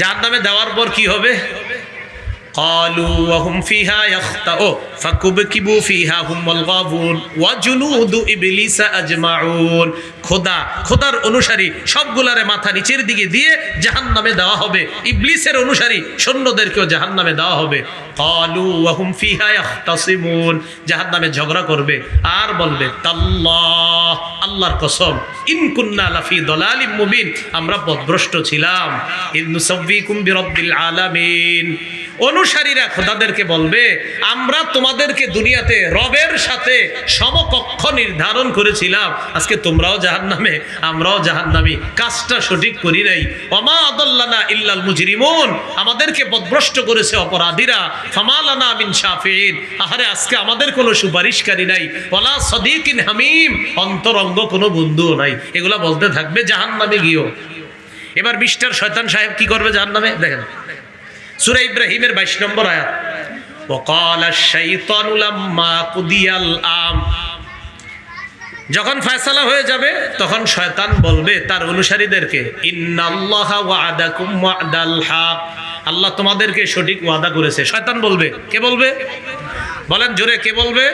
জাহান্নামে দেওয়ার পর কি হবে? ক্বালু ওয়া হুম ফিহা ইয়াখতাউ ফাকুবকিবু ফিহা হুম ওয়াল গাবুন ওয়া জুনুদু ইবলিসা আজমাউন। খোদার অনুসারী সবগুলারে মাথা নিচের দিকে দিয়ে জাহান্নামে দেওয়া হবে। ইবলিসের অনুসারী সৈন্যদেরকেও জাহান্নামে দেওয়া হবে। ক্বালু ওয়া হুম ফিহা ইয়াখতাসিমুন, জাহান্নামে ঝগড়া করবে আর বলবে তাল্লাহ, আল্লাহর কসম, ইন কুন্না লাফি দালালিম মুবিন, আমরা পথভ্রষ্ট ছিলাম। ইন নুসাব্বিকুম বিরাব্বিল আলামিন। অনুসারীরা খোদাদেরকে বলবে আমরা তোমাদেরকে দুনিয়াতে রবের সাথে সমকক্ষ নির্ধারণ করেছিলাম, আজকে তোমরাও জাহান্নামে আমরাও জাহান্নামী, কাজটা সঠিক করি নাই। ওমা আদাল্লানা ইল্লাল মুজরিমুন, আমাদেরকে পথভ্রষ্ট করেছে অপরাধীরা। ফামা লানা মিন শাফিঈন, আহারে আজকে আমাদের কোনো সুপারিশকারী নাই। ওয়ালা সাদিকিন হামিম, অন্তরঙ্গ কোনো বন্ধুও নাই। এগুলা বলতে থাকবে জাহান্নামে গিয়েও। এবার মিস্টার শয়তান সাহেব কি করবে জাহান্নামে? দেখেন সূরা ইব্রাহিমের 22 নম্বর আয়াত, ওয়াকালা আশ-শাইতানু লাম্মা কুদিয়াল আম, যখন ফয়সালা হয়ে যাবে তখন শয়তান বলবে তার অনুসারীদেরকে ইন্নাল্লাহা ওয়া'দাকুম ওয়া'দাল হক, আল্লাহ তোমাদেরকে সঠিক ওয়াদা করেছে। শয়তান বলবে। কে বলবে? বলেন জোরে, কে বলবে?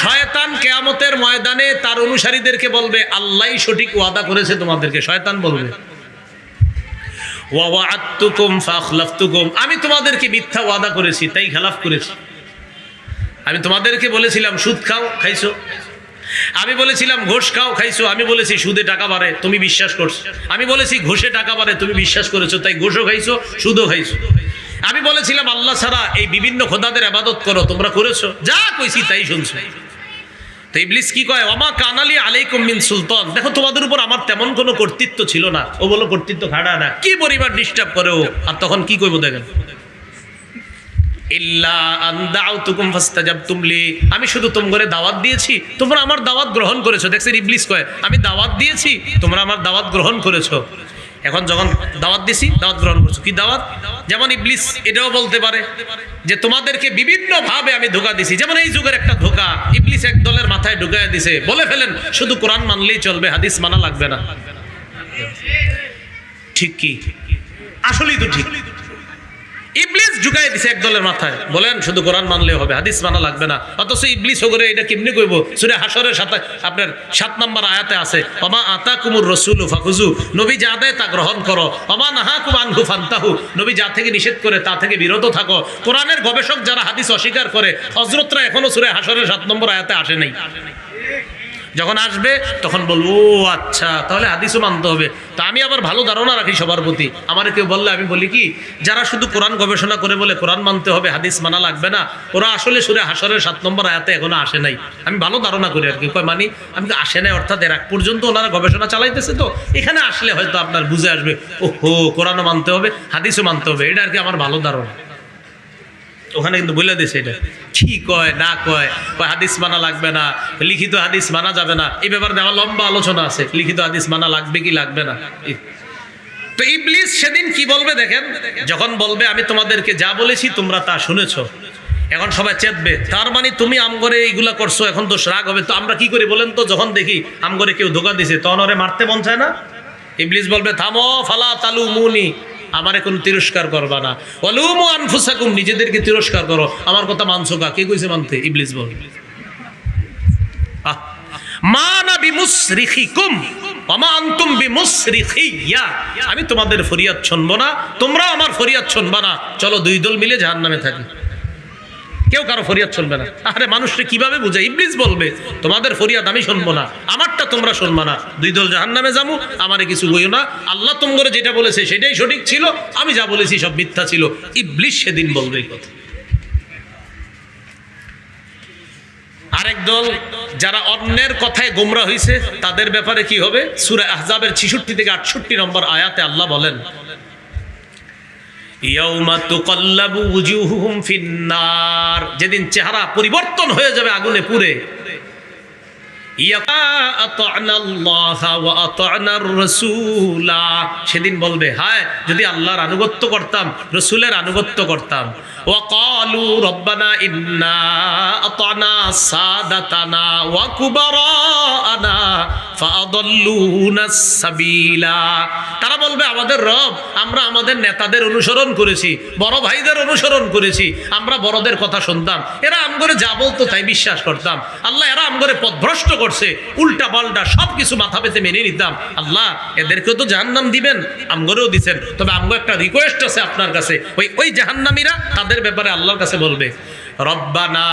শয়তান কিয়ামতের ময়দানে তার অনুসারীদেরকে বলবে আল্লাহই সঠিক ওয়াদা করেছে তোমাদেরকে। শয়তান বলবে ওয়া'আদতুকুম ফাখলাফতুকুম, আমি তোমাদেরকে মিথ্যা ওয়াদা করেছি তাই খেলাফ করেছি। আমি তোমাদেরকে বলেছিলাম সুদ খাও, খাইছো। আমি বলেছিলাম ঘুষ খাও, খাইছো। আমি বলেছি সুদে টাকা বাড়ে, তুমি বিশ্বাস করছো। আমি বলেছি ঘুষে টাকা বাড়ে, তুমি বিশ্বাস করেছো, তাই ঘুষও খাইছো, সুদও খাইছো। আমি বলেছিলাম আল্লাহ ছাড়া এই বিভিন্ন খোদাদের ইবাদত করো, তোমরা করেছো। যা কইছি তাই শুনছো। তো ইবলিস কি কয়? ওমা কানালি আলাইকুম মিন সুলতান, দেখো তোমাদের উপর আমার তেমন কোনো কর্তৃত্ব ছিল না। ও বলো কর্তৃত্ব খাড়া না, কি পরিবার ডিস্টার্ব করে ও। আর তখন কি কইবো দেখেন, ইল্লা আন দাউতুকুম ফাস্তাজাবতুম লি, আমি শুধু তোমারে দাওয়াত দিয়েছি, তোমরা আমার দাওয়াত গ্রহণ করেছো। দেখছেন ইবলিস কয় আমি দাওয়াত দিয়েছি, তোমরা আমার দাওয়াত গ্রহণ করেছো। এখন যখন দাওয়াত দিছি দাওয়াত গ্রহণ করছো। কি দাওয়াত? যেমন ইবলিস এটাও বলতে পারে যে তোমাদেরকে বিভিন্ন ভাবে আমি ধোঁকা দিছি। যেমন এই যুগের একটা ধোঁকা ইবলিস এক দলের মাথায় ঢুকায় দিছে, বলে ফেলেন শুধু কোরআন মানলেই চলবে, হাদিস মানা লাগবে না। ঠিক কি? আসলেই তো ঠিক। ইবলিস ঢুকায় দিছে এক দলের মাথায়, বলেন শুধু কোরআন মানলে হবে, হাদিস মানা লাগবে না। অথচ ইবলিস ওগরে এটা কেমনে কইব? সূরা হাশরের আপনার 7 নম্বর আয়াতে আছে ওমা আতাকুমুর রাসূলু ফাখুযু, নবী যা দেয় তা গ্রহণ করো। ওমা নাহাকুম আনহু ফান্তাহু, নবী যা থেকে নিষেধ করে তা থেকে বিরত থাকো। কোরআনের গবেষক যারা হাদিস অস্বীকার করে হযরতরা এখনো সূরা হাশরের 7 নম্বর আয়াতে আসে নাই। যখন আসবে তখন বলবো ও আচ্ছা, তাহলে হাদিসও মানতে হবে। তা আমি আবার ভালো ধারণা রাখি সবার প্রতি। আমার কেউ বললে আমি বলি কি, যারা শুধু কোরআন গবেষণা করে বলে কোরআন মানতে হবে হাদিস মানা লাগবে না, ওরা আসলে সূরা হাশরের 7 নম্বর আয়াতে এখনো আসে নাই। আমি ভালো ধারণা করি আর কি, কয় মানি আমি আসে নাই, অর্থাৎ এর আগ পর্যন্ত ওনারা গবেষণা চালাইতেছে, তো এখানে আসলে হয়তো আপনার বুঝে আসবে ওহো কোরআনও মানতে হবে হাদিসও মানতে হবে। এটা আর কি আমার ভালো ধারণা। ওখানে কিন্তু বলে দিয়েছে এটা কি কয় না কয়, হাদিস মানা লাগবে না, লিখিত হাদিস মানা যাবে না, এই ব্যাপারে আমার লম্বা আলোচনা আছে, লিখিত হাদিস মানা লাগবে কি লাগবে না। তো ইবলিস সেদিন কি বলবে দেখেন, যখন বলবে আমি তোমাদেরকে যা বলেছি তোমরা তা শুনেছো, এখন সবাই চেতবে, তার মানে তুমি আমগরে এইগুলা করছো, এখন তো রাগ হবে। তো আমরা কি করি বলেন তো? যখন দেখি আমগরে কেউ ধোঁকা দিছে তখন ওরে মারতে মন চায় না। ইবলিস বলবে থামো, ফালা তালুমুনি, আমারে কোনো তিরস্কার করবা না, ওয়ালুমু আনফুসাকুম, নিজেদেরকে তিরস্কার করো, আমার কথা মানছো কা? কে কইছে মানতে? ইবলিস বলবে মানা বিমুসরিখিকুম, ওমা আনতুম বিমুসরিখিয়া, আমি তোমাদের ফরিয়াদ শুনবো না, তোমরাও আমার ফরিয়াদ শুনবা না, চলো দুই দল মিলে জাহান্নামে থাকি। কেউ কারো ফরিয়াদ শুনবে না। আরে মানুষকে কিভাবে বুঝায়? ইবলিস বলবে তোমাদের ফরিয়াদ আমি শুনবো না, আমারটা তোমরা শুনবা না, দুই দল জাহান্নামে যাবো, আমারে কিছু বইও না, আল্লাহ তোমরা যেটা বলেছে সেটাই সঠিক ছিল, আমি যা বলেছি সব মিথ্যা ছিল। ইবলিস সেদিন বলবে এই কথা। আরেক দল যারা অন্যের কথায় গোমরা হয়েছে তাদের ব্যাপারে কি হবে? সূরা আহজাবের 66 থেকে 68 নম্বর আয়াতে আল্লাহ বলেন, ইয়াউমা তুকাল্লাবু ওয়ুজুহুহুম ফিন্নার, যেদিন চেহারা পরিবর্তন হয়ে যাবে আগুনে পুড়ে। সেদিন বলবে, হায় যদি আল্লাহর আনুগত্য করতাম, রসুলের আনুগত্য করতাম। ওয়াকালু রব্বানা ইন্না আতানা সাদাতানা ওয়া কুবারানা ফাআদাল্লুনা সাবিলা। তারা বলবে, আমাদের রব, আমরা আমাদের নেতাদের অনুসরণ করেছি, বড় ভাইদের অনুসরণ করেছি, আমরা বড়দের কথা শুনতাম, এরা আমগরে যা বলতো তাই বিশ্বাস করতাম। আল্লাহ, এরা আমগরে পথভ্রষ্ট করছে, উল্টা পাল্টা সবকিছু মাথা পেতে মেনে নিতাম। আল্লাহ, এদেরকেও তো জাহান্নাম দিবেন, আমগরেও দিছেন, তবে আমগো একটা রিকোয়েস্ট আছে আপনার কাছে। ওই জাহান্নামীরা তাদের ব্যাপারে আল্লাহর কাছে বলবে, রব্বানা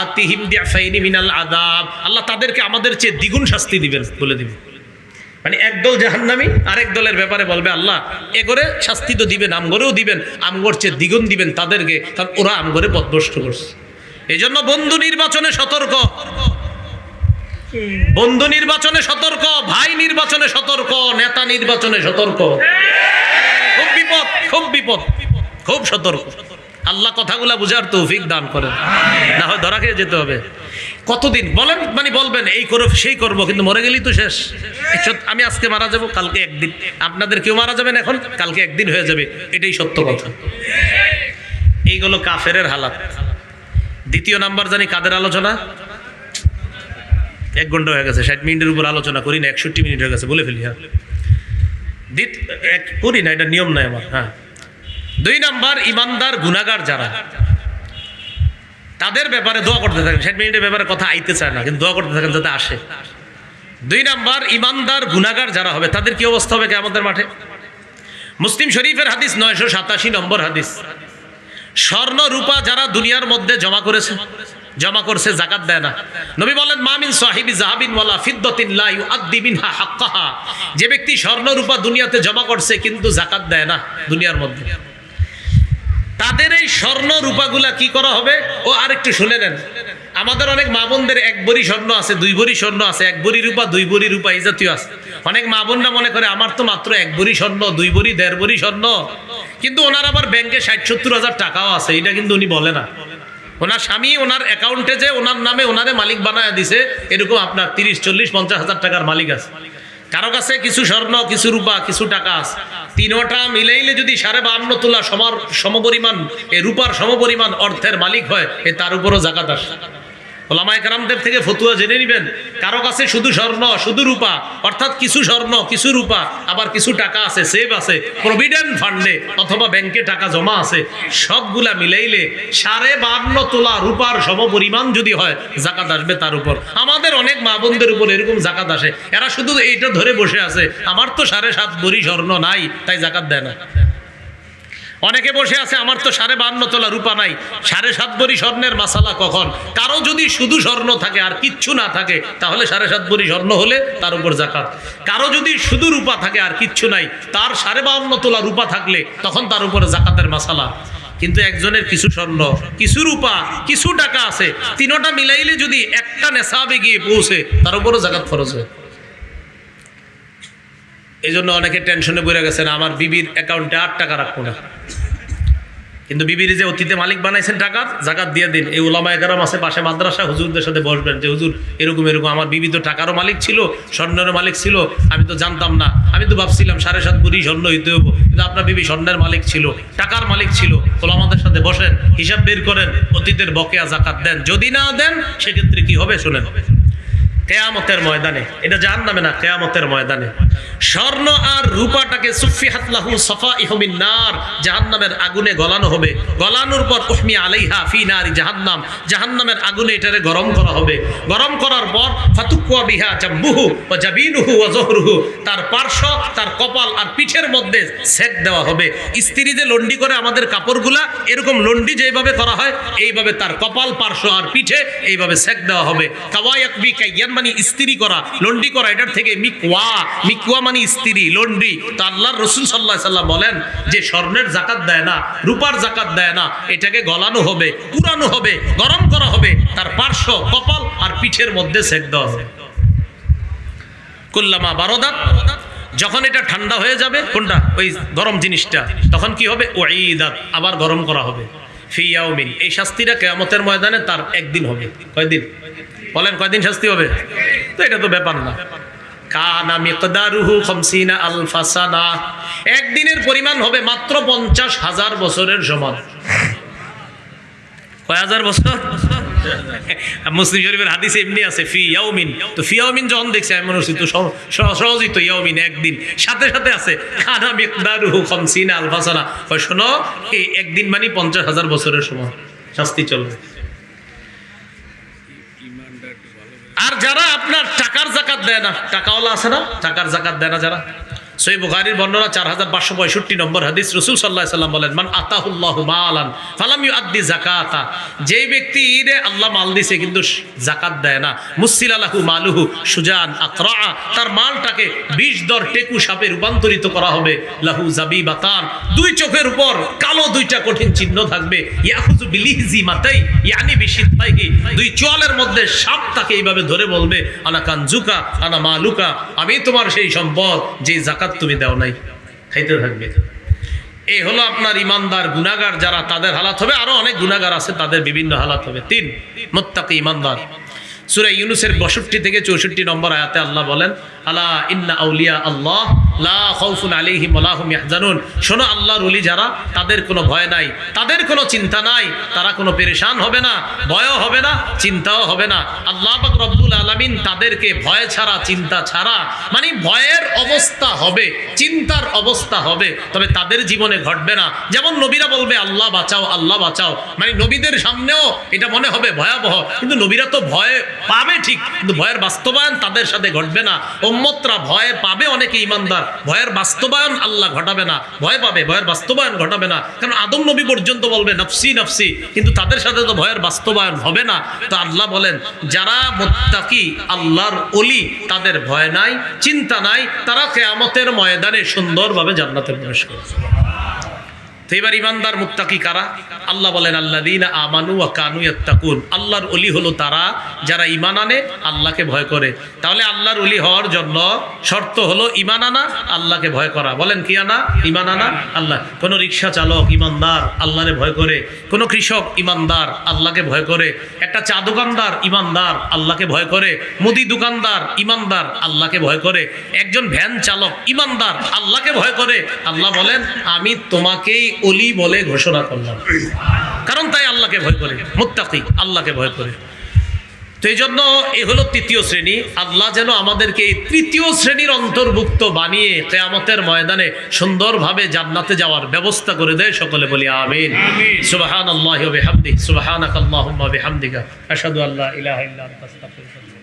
আতিহিম দিআফাইনি মিনাল আযাব, আল্লাহ তাদেরকে আমাদের চেয়ে দ্বিগুণ শাস্তি দিবেন বলে দিবেন। মানে একদল জাহান্নামী আরেক দলের ব্যাপারে বলবে, আল্লাহ এ করে শাস্তি তো দিবেন, আমগরেও দিবেন, আমগর চেয়ে দ্বিগুণ দিবেন তাদেরকে, কারণ ওরা আমগরে পথভ্রষ্ট করছে। এই জন্য বন্ধু নির্বাচনে সতর্ক, বন্ধু নির্বাচনে সতর্ক, ভাই নির্বাচনে সতর্ক, নেতা নির্বাচনে সতর্ক। খুব বিপদ, খুব বিপদ, খুব সতর্ক। আল্লাহ কথাগুলা বুঝার তৌফিক দান করেন, না হয় ধরা খেয়ে যেতে হবে। কতদিন বলেন, মানে বলবেন এই করব সেই করব, কিন্তু মরে গেলেই তো শেষ। আমি আজকে মারা যাব, কালকে একদিন, আপনাদের কেউ মারা যাবেন এখন, কালকে একদিন হয়ে যাবে, এটাই সত্য কথা। এইগুলো কাফেরের হালাত। দ্বিতীয় নাম্বার জানি কাদের আলোচনা? 1 ঘন্টা হয়ে গেছে, 60 মিনিটের উপর আলোচনা করি না, 61 মিনিট হয়ে গেছে, বলে ফেলি। হ্যাঁ করি না, এটা নিয়ম নাই আমার। হ্যাঁ, 2 নাম্বার ইমানদার গুনাহগার যারা, তাদের ব্যাপারে দোয়া করতে থাকেন। 60 মিনিটের ব্যাপারে কথা আইতে চায় না, কিন্তু দোয়া করতে থাকেন যাতে আসে। 2 নাম্বার ইমানদার গুনাহগার যারা হবে তাদের কি অবস্থা হবে কিয়ামতের মাঠে? মুসলিম শরীফের হাদিস 987 নম্বর হাদিস। স্বর্ণ রূপা যারা দুনিয়ার মধ্যে জমা করছে যাকাত দেয় না, নবী বলেন, মা মিন সাহিবি যাহাবিন ওয়ালা ফিদ্দাতিন লা ইউআদ্দি মিনহা হাক্কাহা, যে ব্যক্তি স্বর্ণ রূপা দুনিয়াতে জমা করছে কিন্তু যাকাত দেয় না দুনিয়ার মধ্যে, তাদের এই স্বর্ণ রূপাগুলা কি করা হবে? ও আরেকটু শুনে নেন, আমাদের অনেক মা বোনদের 1 ভরি স্বর্ণ আছে, 2 ভরি স্বর্ণ আছে, 1 ভরি রূপা, 2 ভরি রূপা এই জাতীয় আছে। অনেক মা বোনরা মনে করে আমার তো মাত্র 1 ভরি স্বর্ণ, 2 ভরি, 1.5 ভরি স্বর্ণ, কিন্তু ওনার আবার ব্যাংকে 60-70 হাজার টাকাও আছে। এটা কিন্তু উনি বলে না। ওনার স্বামী ওনার অ্যাকাউন্টে যে ওনার নামে ওনারে মালিক বানায় দিছে, এরকম আপনার 30-40-50 হাজার টাকার মালিক আছে। কারো কাছে কিছু স্বর্ণ, কিছু রূপা, কিছু টাকা আছে, তিনোটা মিলাইলে যদি 52.5 তোলা সমপরিমাণ এই রূপার সমপরিমাণ অর্থের মালিক হয়, তার উপরও যাকাত আসে। ওলামায়ে কেরামদের থেকে ফতুয়া জেনে নেবেন। কারো কাছে শুধু স্বর্ণ, শুধু রূপা, অর্থাৎ কিছু স্বর্ণ, কিছু রূপা, আবার কিছু টাকা আছে, সেভ আছে, প্রভিডেন্ট ফান্ডে অথবা ব্যাংকে টাকা জমা আছে, সবগুলা মিলাইলে 52.5 তোলা রূপার সমপরিমাণ যদি হয়, যাকাত আসবে তার উপর। আমাদের অনেক মা বোনদের উপর এরকম যাকাত আসে, এরা শুধু এইটা ধরে বসে আছে, আমার তো 7.5 ভরি স্বর্ণ নাই, তাই যাকাত দেয় না। অনেকে বসে আছে, আমার তো 52.5 তোলা রূপা নাই, 7.5 ভরি স্বর্ণের মাসালা কখন? কারো যদি শুধু স্বর্ণ থাকে আর কিচ্ছু না থাকে, তাহলে 7.5 ভরি স্বর্ণ হলে তার উপর যাকাত। কারো যদি শুধু রূপা থাকে আর কিচ্ছু নাই, তার 52.5 তোলা রূপা থাকলে তখন তার উপরে যাকাতের মাসালা। কিন্তু একজনের কিছু স্বর্ণ, কিছু রূপা, কিছু টাকা আছে, তিনোটা মিলাইলে যদি একটা নেশাবে গিয়ে পৌঁছে, তার উপরও যাকাত ফরজ হয়। এই জন্য অনেকে টেনশনে পড়ে গেছেন, আমার বিবির অ্যাকাউন্টে 8 টাকা রাখবো না, কিন্তু বিবির যে অতীতে মালিক বানাইছেন টাকার, যাকাত দিয়ে দিন। এই ওলামায়ে কেরাম আছে পাশে মাদ্রাসা, হুজুরদের সাথে বসবেন যে হুজুর এরকম এরকম, আমার বিবি তো টাকারও মালিক ছিল, স্বর্ণের মালিক ছিল, আমি তো জানতাম না, আমি তো ভাবছিলাম 7.5 ভরি স্বর্ণ হইতে হবো, কিন্তু আপনার বিবি স্বর্ণের মালিক ছিল, টাকার মালিক ছিল। ওলামাদের সাথে বসেন, হিসাব বের করেন, অতীতের বকেয়া যাকাত দেন। যদি না দেন সেক্ষেত্রে কি হবে শোনেন। কিয়ামতের ময়দানে, এটা জাহান্নামে না, কিয়ামতের ময়দানে স্বর্ণ আর রূপাটাকে সুফিহাত লাহু সাফাইহু মিন নার, জাহান্নামের আগুনে গলানো হবে। গলানোর পর উহমি আলাইহা ফি নারি জাহান্নাম, জাহান্নামের আগুনে এটারে গরম করা হবে। গরম করার পর ফাতুকুয়া বিহা জাম্বুহু ওয়া জাবিনুহু ওয়া যহরুহু, তার পার্শ্ব, তার কপাল আর পিঠের মধ্যে সেক দেওয়া হবে। স্ত্রী যে লন্ডি করে আমাদের কাপড়গুলা, এরকম লন্ডি যেভাবে করা হয় এইভাবে তার কপাল, পার্শ্ব আর পিঠে এইভাবে সেক দেওয়া হবে। কাওয়ায়াকবি কাইয়ান মানে স্ত্রী করা, লন্ডি করা, এটার থেকে মিকওয়া, মিকওয়া মানে স্ত্রী, লন্ডি। তো আল্লাহর রাসূল সাল্লাল্লাহু আলাইহি সাল্লাম বলেন যে স্বর্ণের যাকাত দেয় না, রূপার যাকাত দেয় না, এটাকে গলানো হবে, পুরানো হবে, গরম করা হবে, তার পার্শ্ব, কপাল আর পিঠের মধ্যে সেক দেওয়া হবে। কুল্লামা বারাদাত, যখন এটা ঠান্ডা হয়ে যাবে, কোনটা, ওই গরম জিনিসটা, তখন কি হবে, উঈদাত, আবার গরম করা হবে। ফি ইয়াউমিন, এই শাস্তিটা কিয়ামতের ময়দানে তার একদিন হবে। কয়দিন বলেন, কয়দিন শাস্তি হবে? তো এটা তো ব্যাপার না। কানা মিকদারুহু 50 আলফা সানা, একদিনের পরিমাণ হবে মাত্র 50,000 বছরের সমান। কয় হাজার বছর? মুসলিম শরীফের হাদিসে এমনি আছে ফি ইয়াউমিন। তো ফি ইয়াউমিন যখন দেখছি আমি মনে হচ্ছে তো সহজই তো ইয়াউমিন একদিন, সাথে সাথে আছে কানা মিকদারুহু 50 আলফা সানা। শোনো, এই একদিন মানে 50,000 বছরের সমান শাস্তি চলবে। আর যারা আপনার টাকার যাকাত দেয় না, টাকাওয়ালা আছে না, টাকার যাকাত দেয় না যারা, সহিহ বুখারীর বর্ণনা 4565 নম্বর হাদিস, রাসূল সাল্লাল্লাহু আলাইহি সাল্লাম বলেন, মান আতাহুল্লাহু মালান ফালাম ইউআদ্দি যাকাতা, যেই ব্যক্তির আল্লাহ মাল দিয়েছে কিন্তু যাকাত দেয় না, মুসিলা লাহু মালুহু সুজান আকরা, তার মালটাকে 20 দর টেকু সাপে রূপান্তরিত করা হবে। লাহু জাবিবাতান, দুই চোখের উপর কালো দুইটা কঠিন চিহ্ন থাকবে। ইয়াখুযু বিলিহজি মাতাই ইয়ানি বিশিতাইহি, দুই চোয়ালের মধ্যে সাপ তাকে এইভাবে ধরে বলবে, আনা কানজুকা আনা মালুকা, আমি তোমার সেই সম্পদ যে যাকাত তুমি দাও নাই, খাইতে থাকবে। এই হলো আপনার ইমানদার। গুনাহগার যারা, তাদের হালাত হবে, আরো অনেক গুনাহগার আছে, তাদের বিভিন্ন হালাত হবে। 3 মুত্তাকি ইমানদার। সূরা ইউনূসের 62 থেকে 64 নম্বর আয়াতে আল্লাহ বলেন, আলা ইন্না আউলিয়া আল্লাহ লা খাউফুন আলাইহিম ওয়া লা হুম ইয়াহজানুন, শোনো আল্লাহর ওলি যারা, তাদের কোনো ভয় নাই, তাদের কোনো চিন্তা নাই, তারা কোনো পেরেশান হবে না, ভয়ও হবে না, চিন্তাও হবে না। আল্লাহ পাক রব্বুল আলামিন তাদেরকে ভয় ছাড়া, চিন্তা ছাড়া, মানে ভয়ের অবস্থা হবে, চিন্তার অবস্থা হবে, তবে তাদের জীবনে ঘটবে না। যেমন নবীরা বলবে আল্লাহ বাঁচাও, আল্লাহ বাঁচাও, মানে নবীদের সামনেও এটা মনে হবে ভয়াবহ, কিন্তু নবীরা তো ভয় পাবে ঠিক, কিন্তু ভয়ের বাস্তবায়ন তাদের সাথে ঘটবে না। উম্মতরা ভয় পাবে, অনেকে ইমানদার, ভয়ের বাস্তবায়ন আল্লাহ ঘটাবে না। ভয় পাবে, ভয়ের বাস্তবায়ন ঘটাবে না, কারণ আদম নবী পর্যন্ত বলবে নফসি নফসি, কিন্তু তাদের সাথে তো ভয়ের বাস্তবায়ন হবে না। তো আল্লাহ বলেন যারা মুত্তাকি, আল্লাহর ওলি, তাদের ভয় নাই, চিন্তা নাই, তারা কিয়ামতের ময়দানে সুন্দরভাবে জান্নাতে প্রবেশ করবে। তো এবার ইমানদার মুত্তাকি কারা? আল্লাহ বলেন আল্লাযীনা আমানু ওয়া কানু ইয়াত্তাকুন, আল্লাহর ওলি হলো তারা যারা ঈমান আনে, আল্লাহকে ভয় করে। তাহলে আল্লাহর ওলি হওয়ার জন্য শর্ত হলো ঈমান আনা, আল্লাহকে ভয় করা। বলেন কি আনা? ঈমান আনা, আল্লাহ। কোন রিকশা চালক ঈমানদার, আল্লাহরে ভয় করে। কোন কৃষক ঈমানদার, আল্লাহকে ভয় করে। একটা চা দোকানদার ঈমানদার, আল্লাহকে ভয় করে। মুদি দোকানদার ঈমানদার, আল্লাহকে ভয় করে। একজন ভ্যান চালক ঈমানদার, আল্লাহকে ভয় করে। আল্লাহ বলেন আমি তোমাকেই ওলি বলে ঘোষণা করলাম, কারণ তাই আল্লাহকে ভয় করে, মুত্তাকি, আল্লাহকে ভয় করে। তো এই জন্য এ হলো তৃতীয় শ্রেণী। আল্লাহ যেন আমাদেরকে এই তৃতীয় শ্রেণীর অন্তর্ভুক্ত বানিয়ে কিয়ামতের ময়দানে সুন্দরভাবে জান্নাতে যাওয়ার ব্যবস্থা করে দেয়। সকলে বলি আমিন। সুবহানাল্লাহি ওয়া বিহামদিহি, সুবহানাকাল্লাহুম্মা ওয়া বিহামদিকা, আশহাদু আল্লা ইলাহা ইল্লা আনতা, আস্তাগফিরুকা।